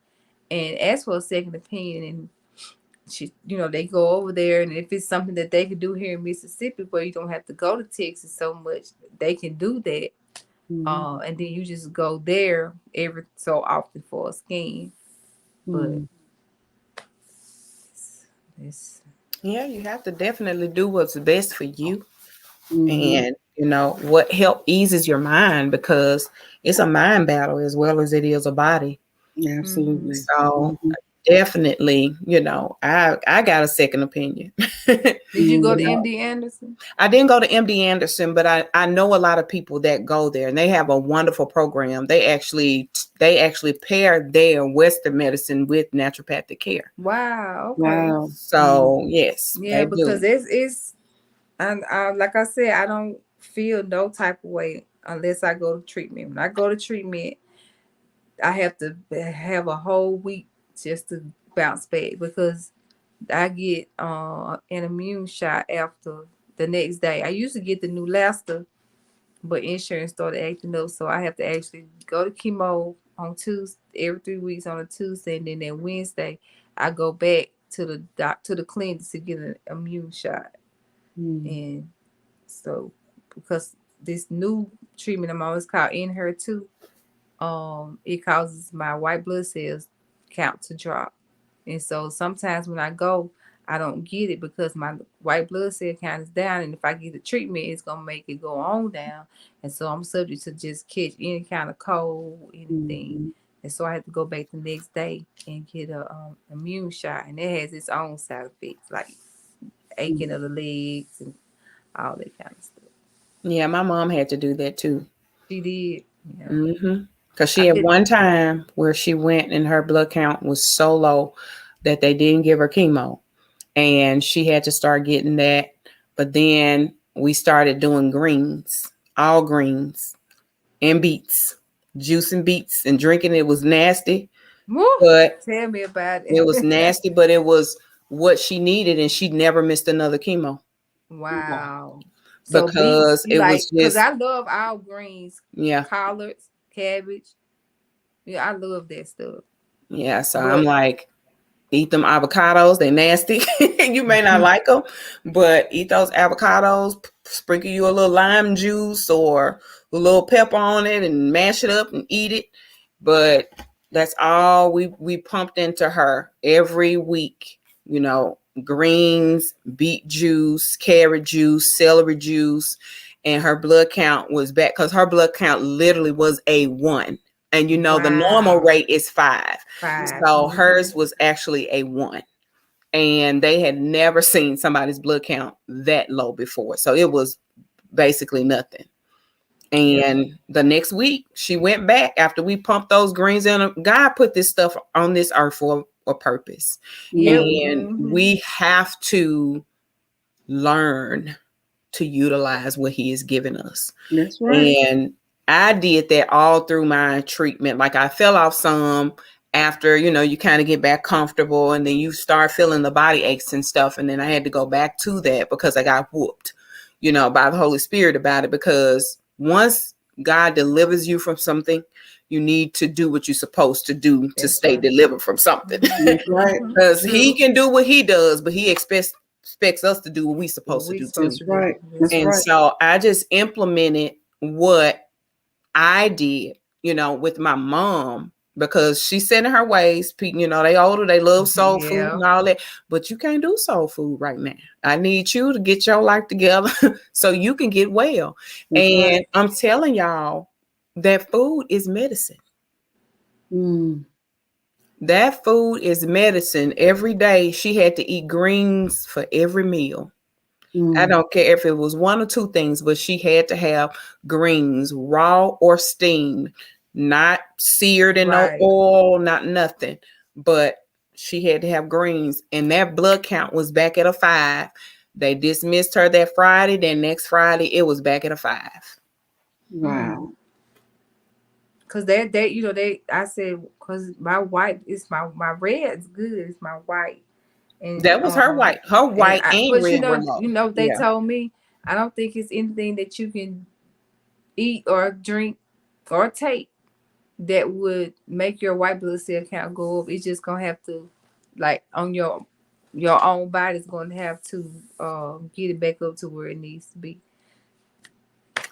and ask for a second opinion. And she, they go over there, and if it's something that they can do here in Mississippi where you don't have to go to Texas so much, they can do that. And then you just go there every so often for a scan. But it's Yeah, you have to definitely do what's best for you. And what help eases your mind, because it's a mind battle as well as it is a body. Yeah, absolutely. So definitely, I got a second opinion. Did you go to MD Anderson? I didn't go to MD Anderson, but I know a lot of people that go there, and they have a wonderful program. They actually pair their Western medicine with naturopathic care. Wow. Okay. Wow. So yes. Yeah, because it's and like I said, I don't feel no type of way unless I go to treatment. When I go to treatment, I have to have a whole week just to bounce back, because I get an immune shot after the next day. I used to get the Neulasta, but insurance started acting up, so I have to actually go to chemo on Tuesday, every 3 weeks on a Tuesday, and then that Wednesday I go back to the clinic to get an immune shot. And so, because this new treatment I'm on is called Enhertu, it causes my white blood cells count to drop. And so sometimes when I go, I don't get it because my white blood cell count is down. And if I get the treatment, it's going to make it go on down. And so I'm subject to just catch any kind of cold, anything. And so I have to go back the next day and get a immune shot. And it has its own side effects, like aching of the legs and all that kind of stuff. Yeah, my mom had to do that too. She did. Yeah. Because she had one time where she went and her blood count was so low that they didn't give her chemo, and she had to start getting that. But then we started doing greens, all greens, and beets, juicing beets and drinking. It was nasty. Woo, but tell me about it. It was nasty, but it was what she needed, and she never missed another chemo. Wow. Because so it was just, because I love all greens, yeah, collards, cabbage. Yeah, I love that stuff. Yeah, so I'm like, eat them avocados. They nasty. You may not like them, but eat those avocados. Sprinkle you a little lime juice or a little pepper on it and mash it up and eat it. But that's all we pumped into her every week. Greens, beet juice, carrot juice, celery juice, and her blood count was back, because her blood count literally was a 1. And the normal rate is 5. So hers was actually a 1. And they had never seen somebody's blood count that low before. So it was basically nothing. And the next week she went back after we pumped those greens in. God put this stuff on this earth for a purpose. And we have to learn to utilize what he has given us. That's right. And I did that all through my treatment. Like, I fell off some after, you kind of get back comfortable, and then you start feeling the body aches and stuff. And then I had to go back to that because I got whooped, by the Holy Spirit about it. Because once God delivers you from something, you need to do what you're supposed to do to stay delivered from something. Right. Because he can do what he does, but he expects us to do what we're supposed to do too. Right. So I just implemented what I did, with my mom, because she's set in her ways. They older, they love soul food and all that, but you can't do soul food right now. I need you to get your life together so you can get well. And I'm telling y'all, that food is medicine. That food is medicine. Every day she had to eat greens for every meal. I don't care if it was one or two things, but she had to have greens, raw or steamed, not seared in no oil, not nothing. But she had to have greens, and that blood count was back at a 5. They dismissed her that Friday. Then next Friday, it was back at a 5. Wow. Cause I said, cause my white is my red's good. It's my white. And that was her white, and red. But they told me, I don't think it's anything that you can eat or drink or take that would make your white blood cell count go up. It's just gonna have to, like, on your own body's gonna have to get it back up to where it needs to be.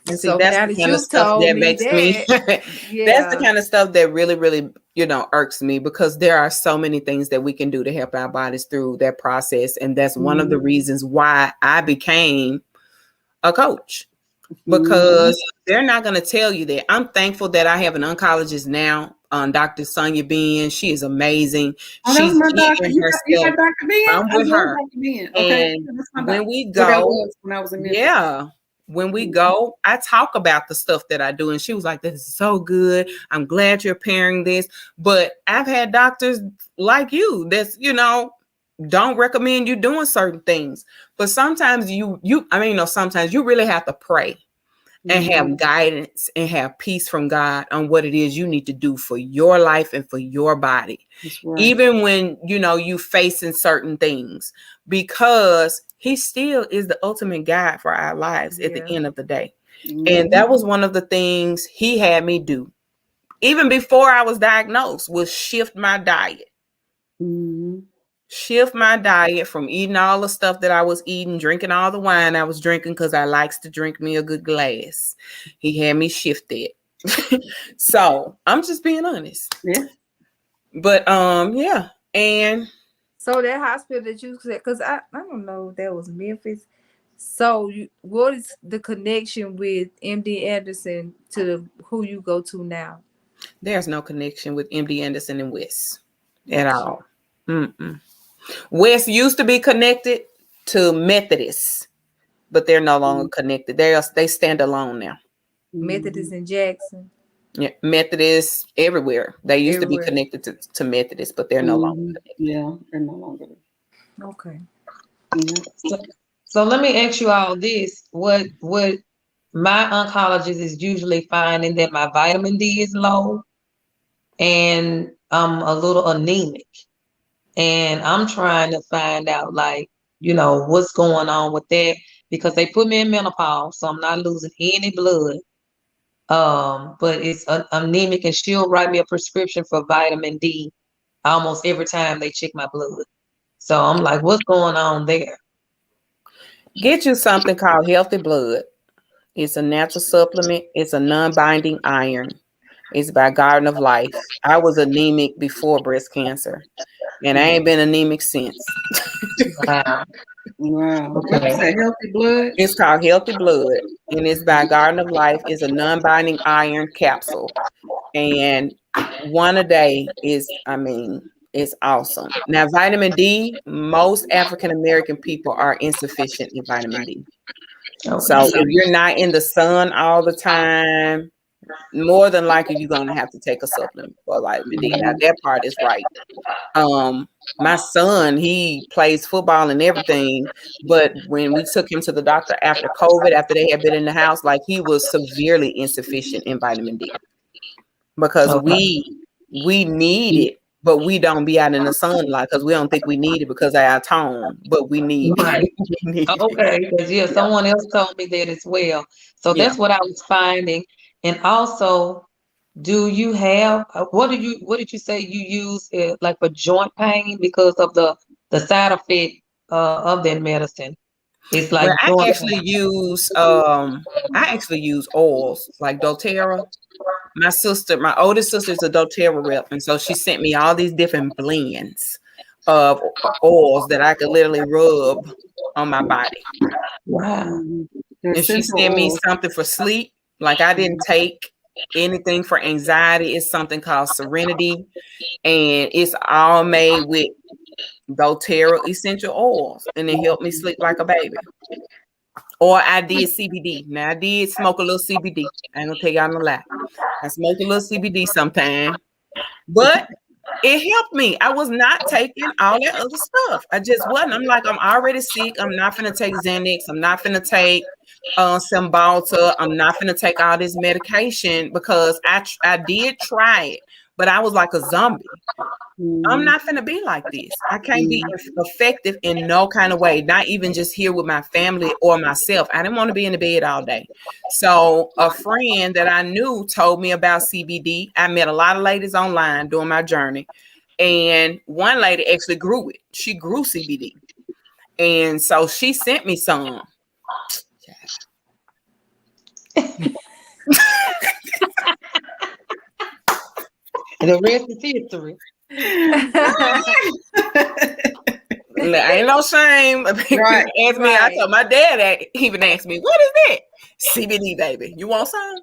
And see, that's the kind of stuff that makes me that's the kind of stuff that really, really, irks me, because there are so many things that we can do to help our bodies through that process. And that's one of the reasons why I became a coach, because they're not going to tell you that. I'm thankful that I have an oncologist now, Dr. Sonia Ben. She is amazing. She's my doctor. You got Dr. Ben? I'm with her. Okay. And when we go, when I was in Memphis. When we go, I talk about the stuff that I do. And she was like, this is so good. I'm glad you're pairing this. But I've had doctors like you that's, don't recommend you doing certain things. But sometimes sometimes you really have to pray and have guidance and have peace from God on what it is you need to do for your life and for your body. Right. Even when, you facing certain things, because he still is the ultimate guide for our lives at the end of the day. And that was one of the things he had me do, even before I was diagnosed, was shift my diet. Shift my diet from eating all the stuff that I was eating, drinking all the wine I was drinking, because I likes to drink me a good glass. He had me shift it. So I'm just being honest. Yeah. But and so that hospital that you said, because I don't know if that was Memphis. So what is the connection with MD Anderson to who you go to now? There's no connection with MD Anderson and West at all. West used to be connected to Methodist, but they're no longer connected. They stand alone now. Methodist in Jackson. Yeah, Methodist everywhere. They used to be connected to Methodist, but they're no longer connected. Yeah, they're no longer. Okay. So let me ask you all this: what my oncologist is usually finding that my vitamin D is low, and I'm a little anemic, and I'm trying to find out, what's going on with that, because they put me in menopause, so I'm not losing any blood. But it's anemic, and she'll write me a prescription for vitamin D almost every time they check my blood. So I'm like, what's going on there? Get you something called Healthy Blood. It's a natural supplement. It's a non-binding iron. It's by Garden of Life. I was anemic before breast cancer, and I ain't been anemic since. Wow. Okay. Healthy Blood? It's called Healthy Blood, and it's by Garden of Life. It's a non-binding iron capsule, and one a day is, it's awesome. Now, vitamin D, most African American people are insufficient in vitamin D. Okay. So if you're not in the sun all the time, more than likely you're going to have to take a supplement for vitamin D. Now, that part is right. My son, he plays football and everything, but when we took him to the doctor after COVID, after they had been in the house, he was severely insufficient in vitamin D, because we need it, but we don't be out in the sun a lot because we don't think we need it because of our tone, but we need it. Okay, because someone else told me that as well. So that's what I was finding. And also, do you have, what did you say you use for joint pain because of the side effect of that medicine? It's like I actually use oils like doTERRA. My oldest sister is a doTERRA rep, and so she sent me all these different blends of oils that I could literally rub on my body. Wow. And she sent me something for sleep. I didn't take anything for anxiety. It's something called Serenity, and it's all made with doTERRA essential oils, and it helped me sleep like a baby. Or I did CBD. Now I did smoke a little CBD. I ain't gonna tell y'all no lie. I smoked a little CBD sometime, but it helped me. I was not taking all that other stuff. I just wasn't. I'm like, I'm already sick. I'm not finna take Xanax. I'm not finna take Cymbalta. I'm not finna take all this medication because I did try it, but I was like a zombie. I'm not finna be like this. I can't be effective in no kind of way, not even just here with my family or myself. I didn't want to be in the bed all day. So a friend that I knew told me about CBD. I met a lot of ladies online during my journey, and one lady actually grew it. She grew CBD. And so she sent me some. And the rest is history. Ain't no shame. Right, Ask me. I told my dad even asked me, "What is that?" CBD, baby. You want some?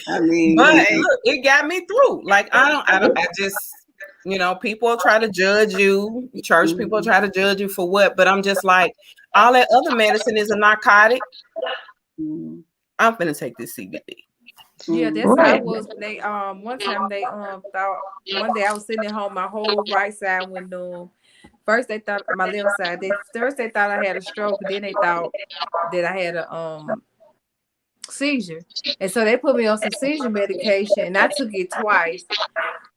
I mean, But look, it got me through. Like I just, people try to judge you. Church people try to judge you for what? But I'm just like, all that other medicine is a narcotic. I'm gonna take this CBD. Yeah, that's how it was. They one time they thought one day I was sitting at home, my whole right side went numb. First they thought my left side. First they thought I had a stroke, then they thought that I had a seizure. And so they put me on some seizure medication, and I took it twice.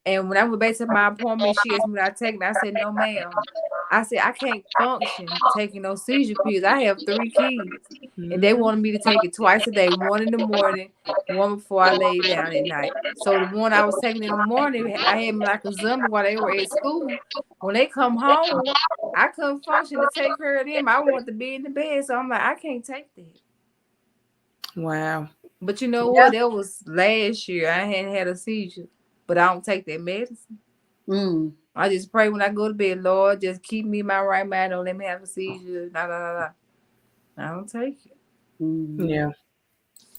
And when I went back to my appointment, she asked me what I take, and I said, "No, ma'am." I said, "I can't function taking those seizure pills. I have 3 kids." And they wanted me to take it twice a day, one in the morning, one before I lay down at night. So the one I was taking in the morning, I had me like a zombie while they were at school. When they come home, I couldn't function to take care of them. I wanted to be in the bed. So I'm like, I can't take that. Wow. But you know what? That was last year. I hadn't had a seizure, but I don't take that medicine. I just pray when I go to bed, Lord, just keep me in my right mind. Don't let me have a seizure. I don't take it.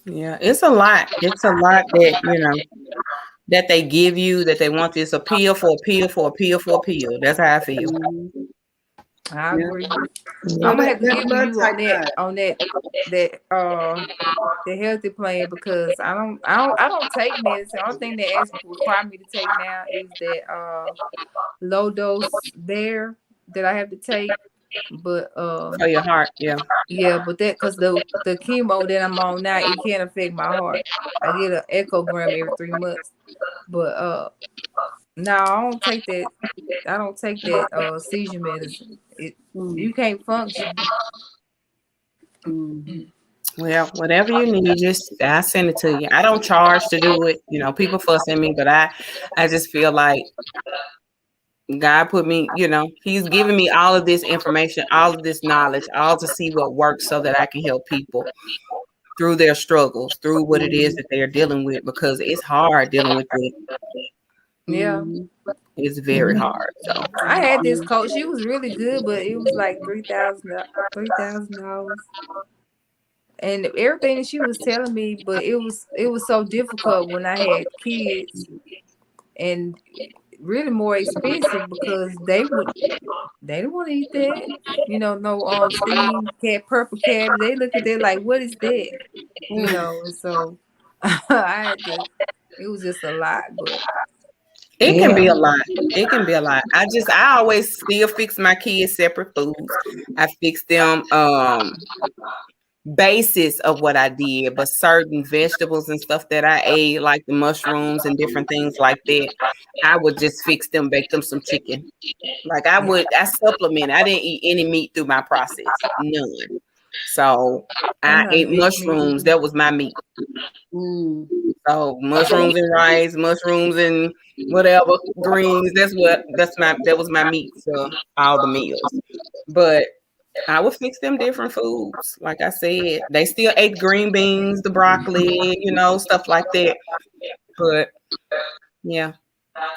Yeah. It's a lot. It's a lot that that they give you, that they want this appeal for appeal for appeal for appeal. That's how I feel. I agree. I'm gonna have to get with you on that the healthy plan, because I don't take medicine. The only thing they require me to take now is that low dose bear that I have to take. But for your heart, but that because the chemo that I'm on now, it can't affect my heart. I get an echogram every 3 months. But no, I don't take that. I don't take that seizure medicine. You can't function. Well, whatever you need, I send it to you. I don't charge to do it. People fuss at me, but I just feel like God put me, He's giving me all of this information, all of this knowledge, all to see what works so that I can help people through their struggles, through what it is that they're dealing with, because it's hard dealing with it. Yeah. It's very hard. So I had this coach. She was really good, but it was like $3,000. And everything that she was telling me, but it was so difficult when I had kids, and really more expensive because they didn't want to eat that. No steamed cat, purple cat. They look at that like, what is that? And so I had to. It was just a lot, but it can be a lot. It can be a lot. I always still fix my kids separate foods. I fix them basis of what I did, but certain vegetables and stuff that I ate, like the mushrooms and different things like that, I would just fix them, bake them some chicken. Like I supplement. I didn't eat any meat through my process, none. So I ate mushrooms. That was my meat. So mushrooms and rice, mushrooms and whatever greens. That was my meat for all the meals. But I would fix them different foods. Like I said, they still ate green beans, the broccoli, stuff like that. But yeah,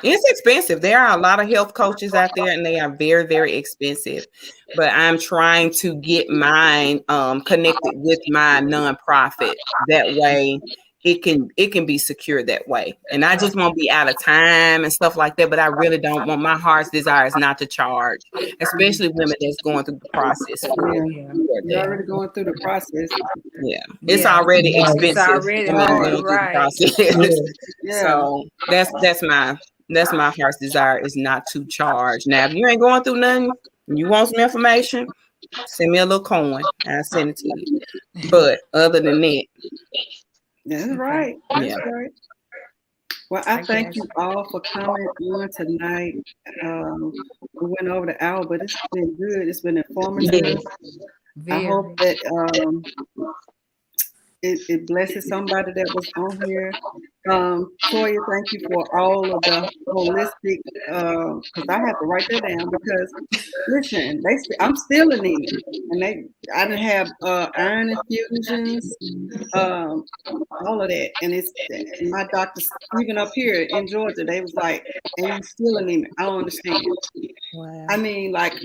it's expensive. There are a lot of health coaches out there, and they are very, very expensive. But I'm trying to get mine connected with my nonprofit. That way, it can be secure that way. And I just won't be out of time and stuff like that. But I really don't want, my heart's desire is not to charge, especially women that's going through the process. You're already going through the process. Yeah, it's already expensive. It's already hard, right? So that's my heart's desire, is not to charge. Now, if you ain't going through nothing, you want some information, send me a little coin, I'll send it to you. But other than that, that's right. That's right. Well, I thank you all for coming on tonight. We went over the hour, but it's been good. It's been informative. I hope that it blesses somebody that was on here. Toya, thank you for all of the holistic, because I have to write that down, because listen, I'm still anemic, and I didn't have iron infusions, all of that, and it's my doctors, even up here in Georgia, they was like, "And you still anemic? I don't understand." Wow. I mean, like,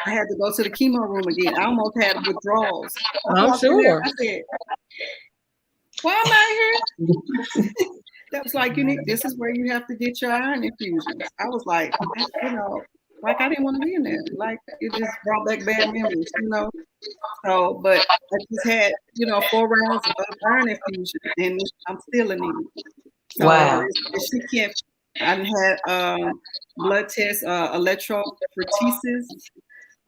I had to go to the chemo room again. I almost had withdrawals. I'm sure. I said, why am I here? That was like, this is where you have to get your iron infusions. I was like, like I didn't want to be in there. Like, it just brought back bad memories, So, but I just had, 4 rounds of iron infusion, and I'm still anemic. So wow. She can't. I had blood test, electrophoresis.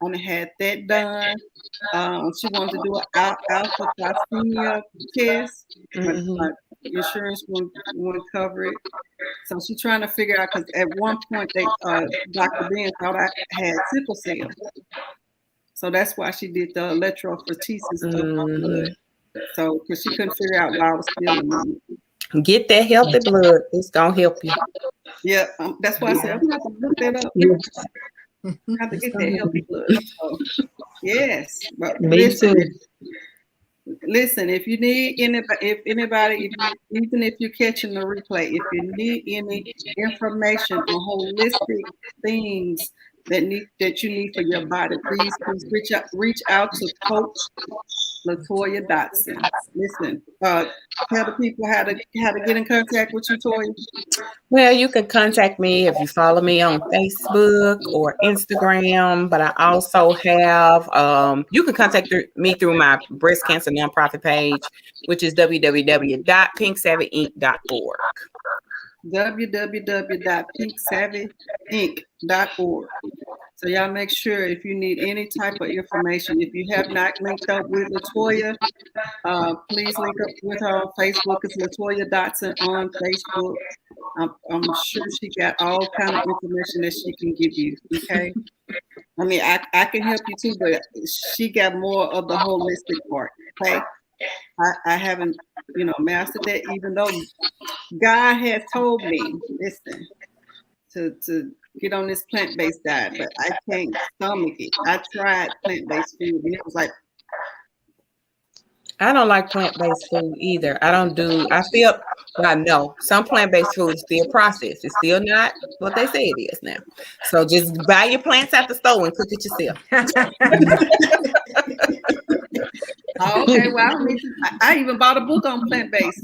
I had that done. She wanted to do an alpha thalassemia test, but insurance won't cover it. So she's trying to figure out, because at one point Dr. Ben thought I had sickle cell. So that's why she did the electrophoresis of my blood. So because she couldn't figure out why I was still in it. Get that healthy blood. It's gonna help you. Yeah, that's why I said I'm gonna have to look that up. I have to get that healthy blood. So, yes, but listen, if you need anybody, even if you're catching the replay, if you need any information on holistic things that you need for your body, please reach out to Coach Latoya Dotson. Listen, tell the people how to get in contact with you, Toya. Well, you can contact me if you follow me on Facebook or Instagram, but I also have, you can contact me through my breast cancer nonprofit page, which is www.pinksavvyinc.org. www.pinksavvyinc.org. So y'all make sure, if you need any type of information, if you have not linked up with Latoya, please link up with her on Facebook. It's Latoya Dotson on Facebook. I'm sure she got all kind of information that she can give you. Okay. I mean, I can help you too, but she got more of the holistic part. Okay. I haven't, mastered that, even though God has told me, listen, to get on this plant-based diet, but I can't stomach it. I tried plant-based food, and it was like, I don't like plant-based food either. I know some plant-based food is still processed. It's still not what they say it is now. So just buy your plants at the store and cook it yourself. Okay, well, I even bought a book on plant-based.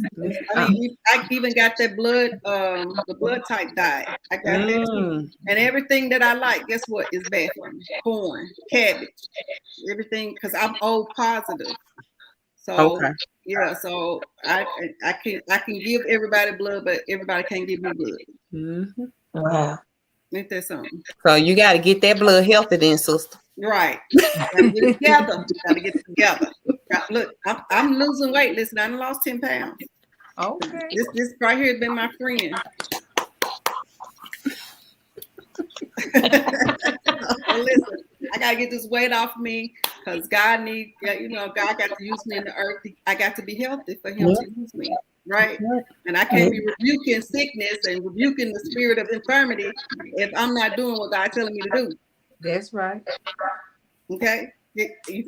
I mean, I even got that the blood type diet. I got that too. And everything that I like, guess what, is bad for me? Corn, cabbage, everything, because I'm O positive. So yeah, so I can give everybody blood, but everybody can't give me blood. Wow. Ain't that something? So you got to get that blood healthy then, sister. Right. Gotta get together. Gotta get together. Look, I'm losing weight. Listen, I lost 10 pounds. Okay. This right here has been my friend. Listen, I gotta get this weight off of me, because God got to use me in the earth. I got to be healthy for Him to use me. Right? And I can't be rebuking sickness and rebuking the spirit of infirmity if I'm not doing what God's telling me to do. That's right. Okay?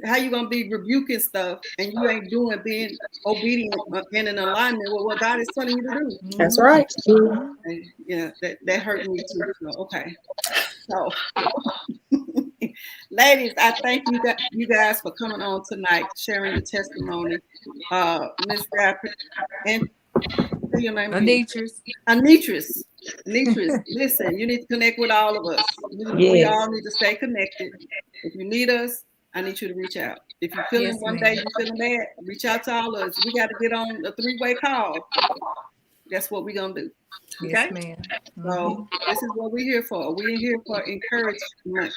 How you gonna be rebuking stuff and you ain't being obedient and in alignment with what God is telling you to do? That's right. And, yeah, that hurt me too. So, okay. So, ladies, I thank you guys for coming on tonight, sharing your testimony. Ms. Rapper, and Say your name again. Anitris. Listen, you need to connect with all of us. We Yes. all need to stay connected. If you need us, I need you to reach out. If you're feeling Yes, one ma'am. day you're feeling bad, reach out to all of us. We got to get on a 3-way call. That's what we're gonna do. Okay? Yes, ma'am. So this is what we're here for. We're here for encouragement.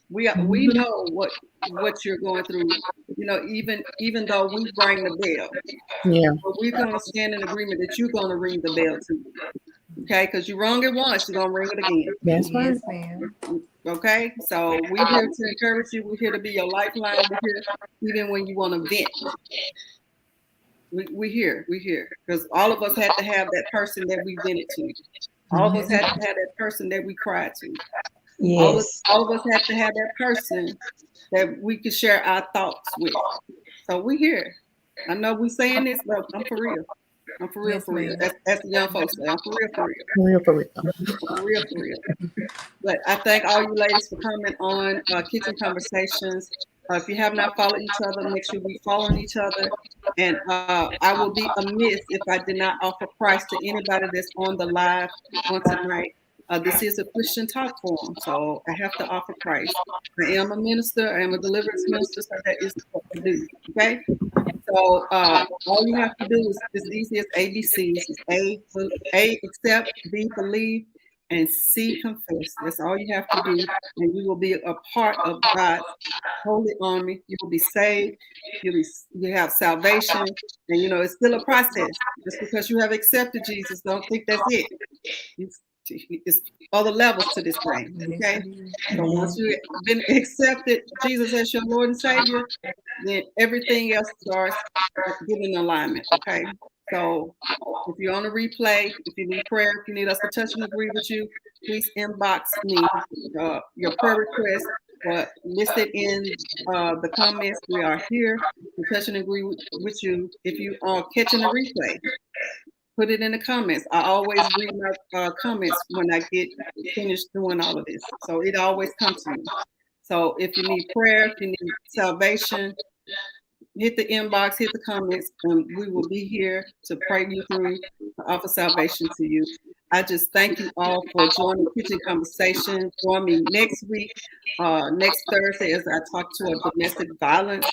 We know what you're going through. You know, even though we ring the bell, Yeah. but we're gonna stand in agreement that you're gonna ring the bell too. Okay, because you rung it once, you're gonna ring it again. That's right. Yes, ma'am. Okay, so we're here to encourage you. We're here to be your lifeline. We're here even when you want to vent. We're here because all of us had to have that person that we vented to. All of us had to have that person that we cried to. Yes. All of us have to have that person that we could share our thoughts with. So we're here. I know we're saying this, but I'm for real. I'm for real, Yes, for real. ma'am. That's the young folks say. I'm for real, for real. Real for real. For real, for real. But I thank all you ladies for coming on Kitchen Conversations. If you have not followed each other, make sure we following each other. And I will be amiss if I did not offer price to anybody that's on the live on tonight. This is a Christian talk forum, so I have to offer price. I am a minister. I am a deliverance minister, so that is what I do. Okay. So all you have to do is as easy as ABCs. A, accept, B, believe, and C, confess. That's all you have to do, and you will be a part of God's holy army. You will be saved. You have salvation, and you know it's still a process. Just because you have accepted Jesus, don't think that's it. It's other levels to this thing. Okay, so once you've been accepted Jesus as your Lord and Savior, then everything else starts getting alignment. Okay. So if you're on a replay, if you need prayer, if you need us to touch and agree with you, please inbox me your prayer request or list it in the comments. We are here to touch and agree with you. If you are catching a replay, put it in the comments. I always read my comments when I get finished doing all of this. So it always comes to me. So if you need prayer, if you need salvation, hit the inbox, hit the comments, and we will be here to pray you through, to offer salvation to you. I just thank you all for joining Kitchen Conversation. Join me next week, next Thursday, as I talk to a domestic violence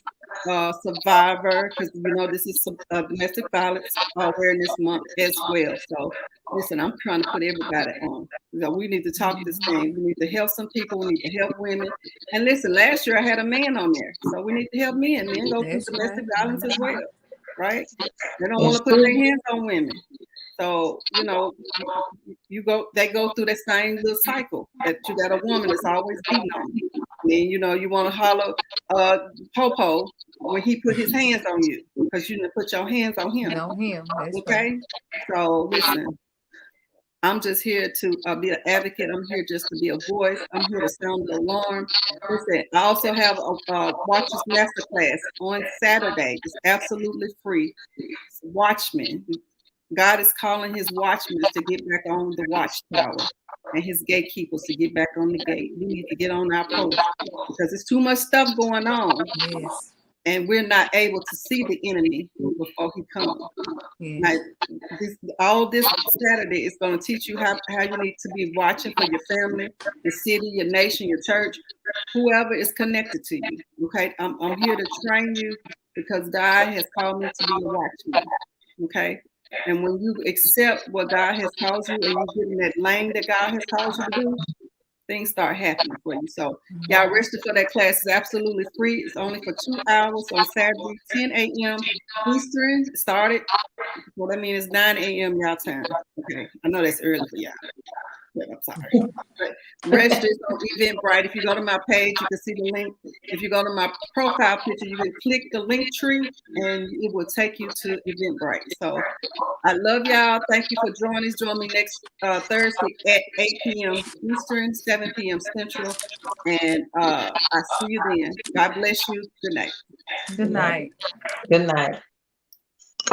survivor, because you know this is domestic violence awareness month as well. So listen, I'm trying to put everybody on. So we need to talk this thing. We need to help some people. We need to help women. And listen, last year I had a man on there, so we need to help men. Men go through domestic violence as well, right? They don't want to put their hands on women. So, you know, they go through that same little cycle that you got a woman that's always beating on you. And then, you know, you want to holler Popo when he put his hands on you because you didn't put your hands on him. Okay? So, listen, I'm just here to be an advocate. I'm here just to be a voice. I'm here to sound the alarm. Listen, I also have a Watchers Masterclass on Saturday. It's absolutely free. It's Watchmen. God is calling his watchmen to get back on the watchtower and his gatekeepers to get back on the gate. We need to get on our post because there's too much stuff going on. Yes. And we're not able to see the enemy before he comes. Yes. Like all this Saturday is going to teach you how you need to be watching for your family, your city, your nation, your church, whoever is connected to you. Okay, I'm here to train you because God has called me to be a watchman. Okay. And when you accept what God has called you and you get in that lane that God has called you to do, things start happening for you. So y'all register for that class. It's absolutely free. It's only for 2 hours on Saturday, 10 a.m. Eastern. Started. Well, that means 9 a.m. y'all time. Okay. I know that's early for y'all. But I'm sorry. But register on Eventbrite. If you go to my page, you can see the link. If you go to my profile picture, you can click the link tree and it will take you to Eventbrite. So I love y'all. Thank you for joining us. Join me next Thursday at 8 p.m. Eastern, 7 p.m. Central. And I see you then. God bless you. Good night. Good night. Good night.